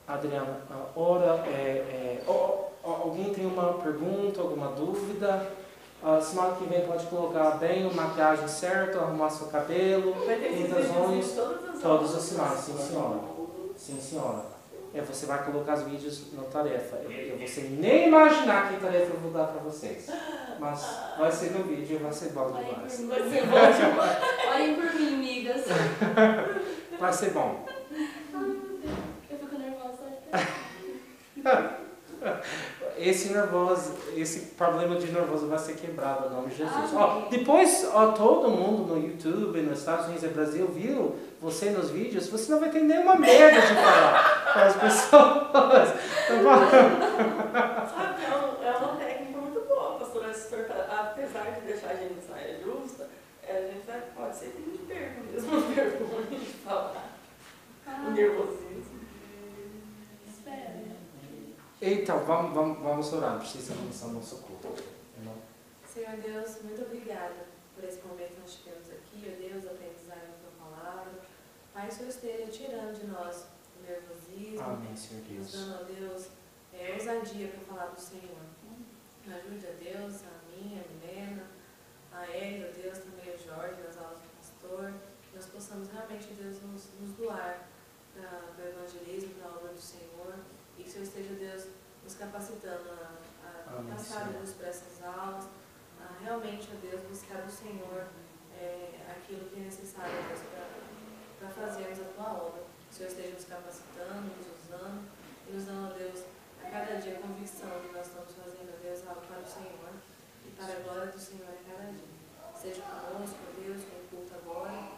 [SPEAKER 1] Adriana, alguém tem uma pergunta, alguma dúvida? Semana que vem pode colocar bem a maquiagem certa, arrumar seu cabelo, pintar as unhas, todas as semanas, sim senhora. Sim senhora. Você vai colocar os vídeos na tarefa. Eu vou sem nem imaginar que tarefa eu vou dar para vocês. Mas vai ser no vídeo e vai ser bom demais.
[SPEAKER 3] Vai ser bom demais. Olhem por mim, amigas.
[SPEAKER 1] Vai ser bom.
[SPEAKER 3] Eu fico nervosa.
[SPEAKER 1] Esse problema de nervoso vai ser quebrado em nome de Jesus. Depois, todo mundo no YouTube, nos Estados Unidos e Brasil viu você nos vídeos, você não vai ter nenhuma merda de falar para as pessoas.
[SPEAKER 2] em saia justa, a gente pode ser que a gente perca mesmo a vergonha de falar. O nervosismo.
[SPEAKER 1] Então, vamos orar. Precisamos do nosso culto.
[SPEAKER 4] Senhor Deus, muito obrigada por esse momento que nós tivemos aqui, ó Deus, aprendizagem da tua palavra. Pai, que o Senhor esteja tirando de nós o nervosismo.
[SPEAKER 1] Amém, Senhor Deus.
[SPEAKER 4] Nos dando, ó Deus, ousadia para falar do Senhor. Ajude a Deus, a mim, a Milena, a Hélio, ó Deus, também o Jorge, nas aulas do pastor. Que nós possamos realmente, Deus, nos doar para o evangelismo, para a obra do Senhor. E que o Senhor esteja, Deus, nos capacitando a passar luz para essas aulas, a realmente, ó Deus, buscar do Senhor aquilo que é necessário, Deus, para fazermos a tua obra. Que o Senhor esteja nos capacitando, nos usando e nos dando, ó Deus, a cada dia a convicção de que nós estamos fazendo, ó Deus, algo para o Senhor e para a glória do Senhor a cada dia. Seja conosco, ó Deus, com o culto agora,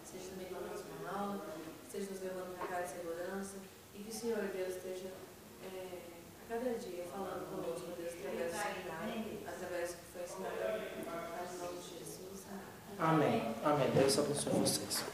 [SPEAKER 4] seja também com a próxima aula, seja nos levando para casa de segurança e que o Senhor, Deus, esteja a cada dia falando conosco, Deus, através do seminário, através do que foi ensinado, em nome de Jesus.
[SPEAKER 1] Amém. Amém. Deus abençoe vocês.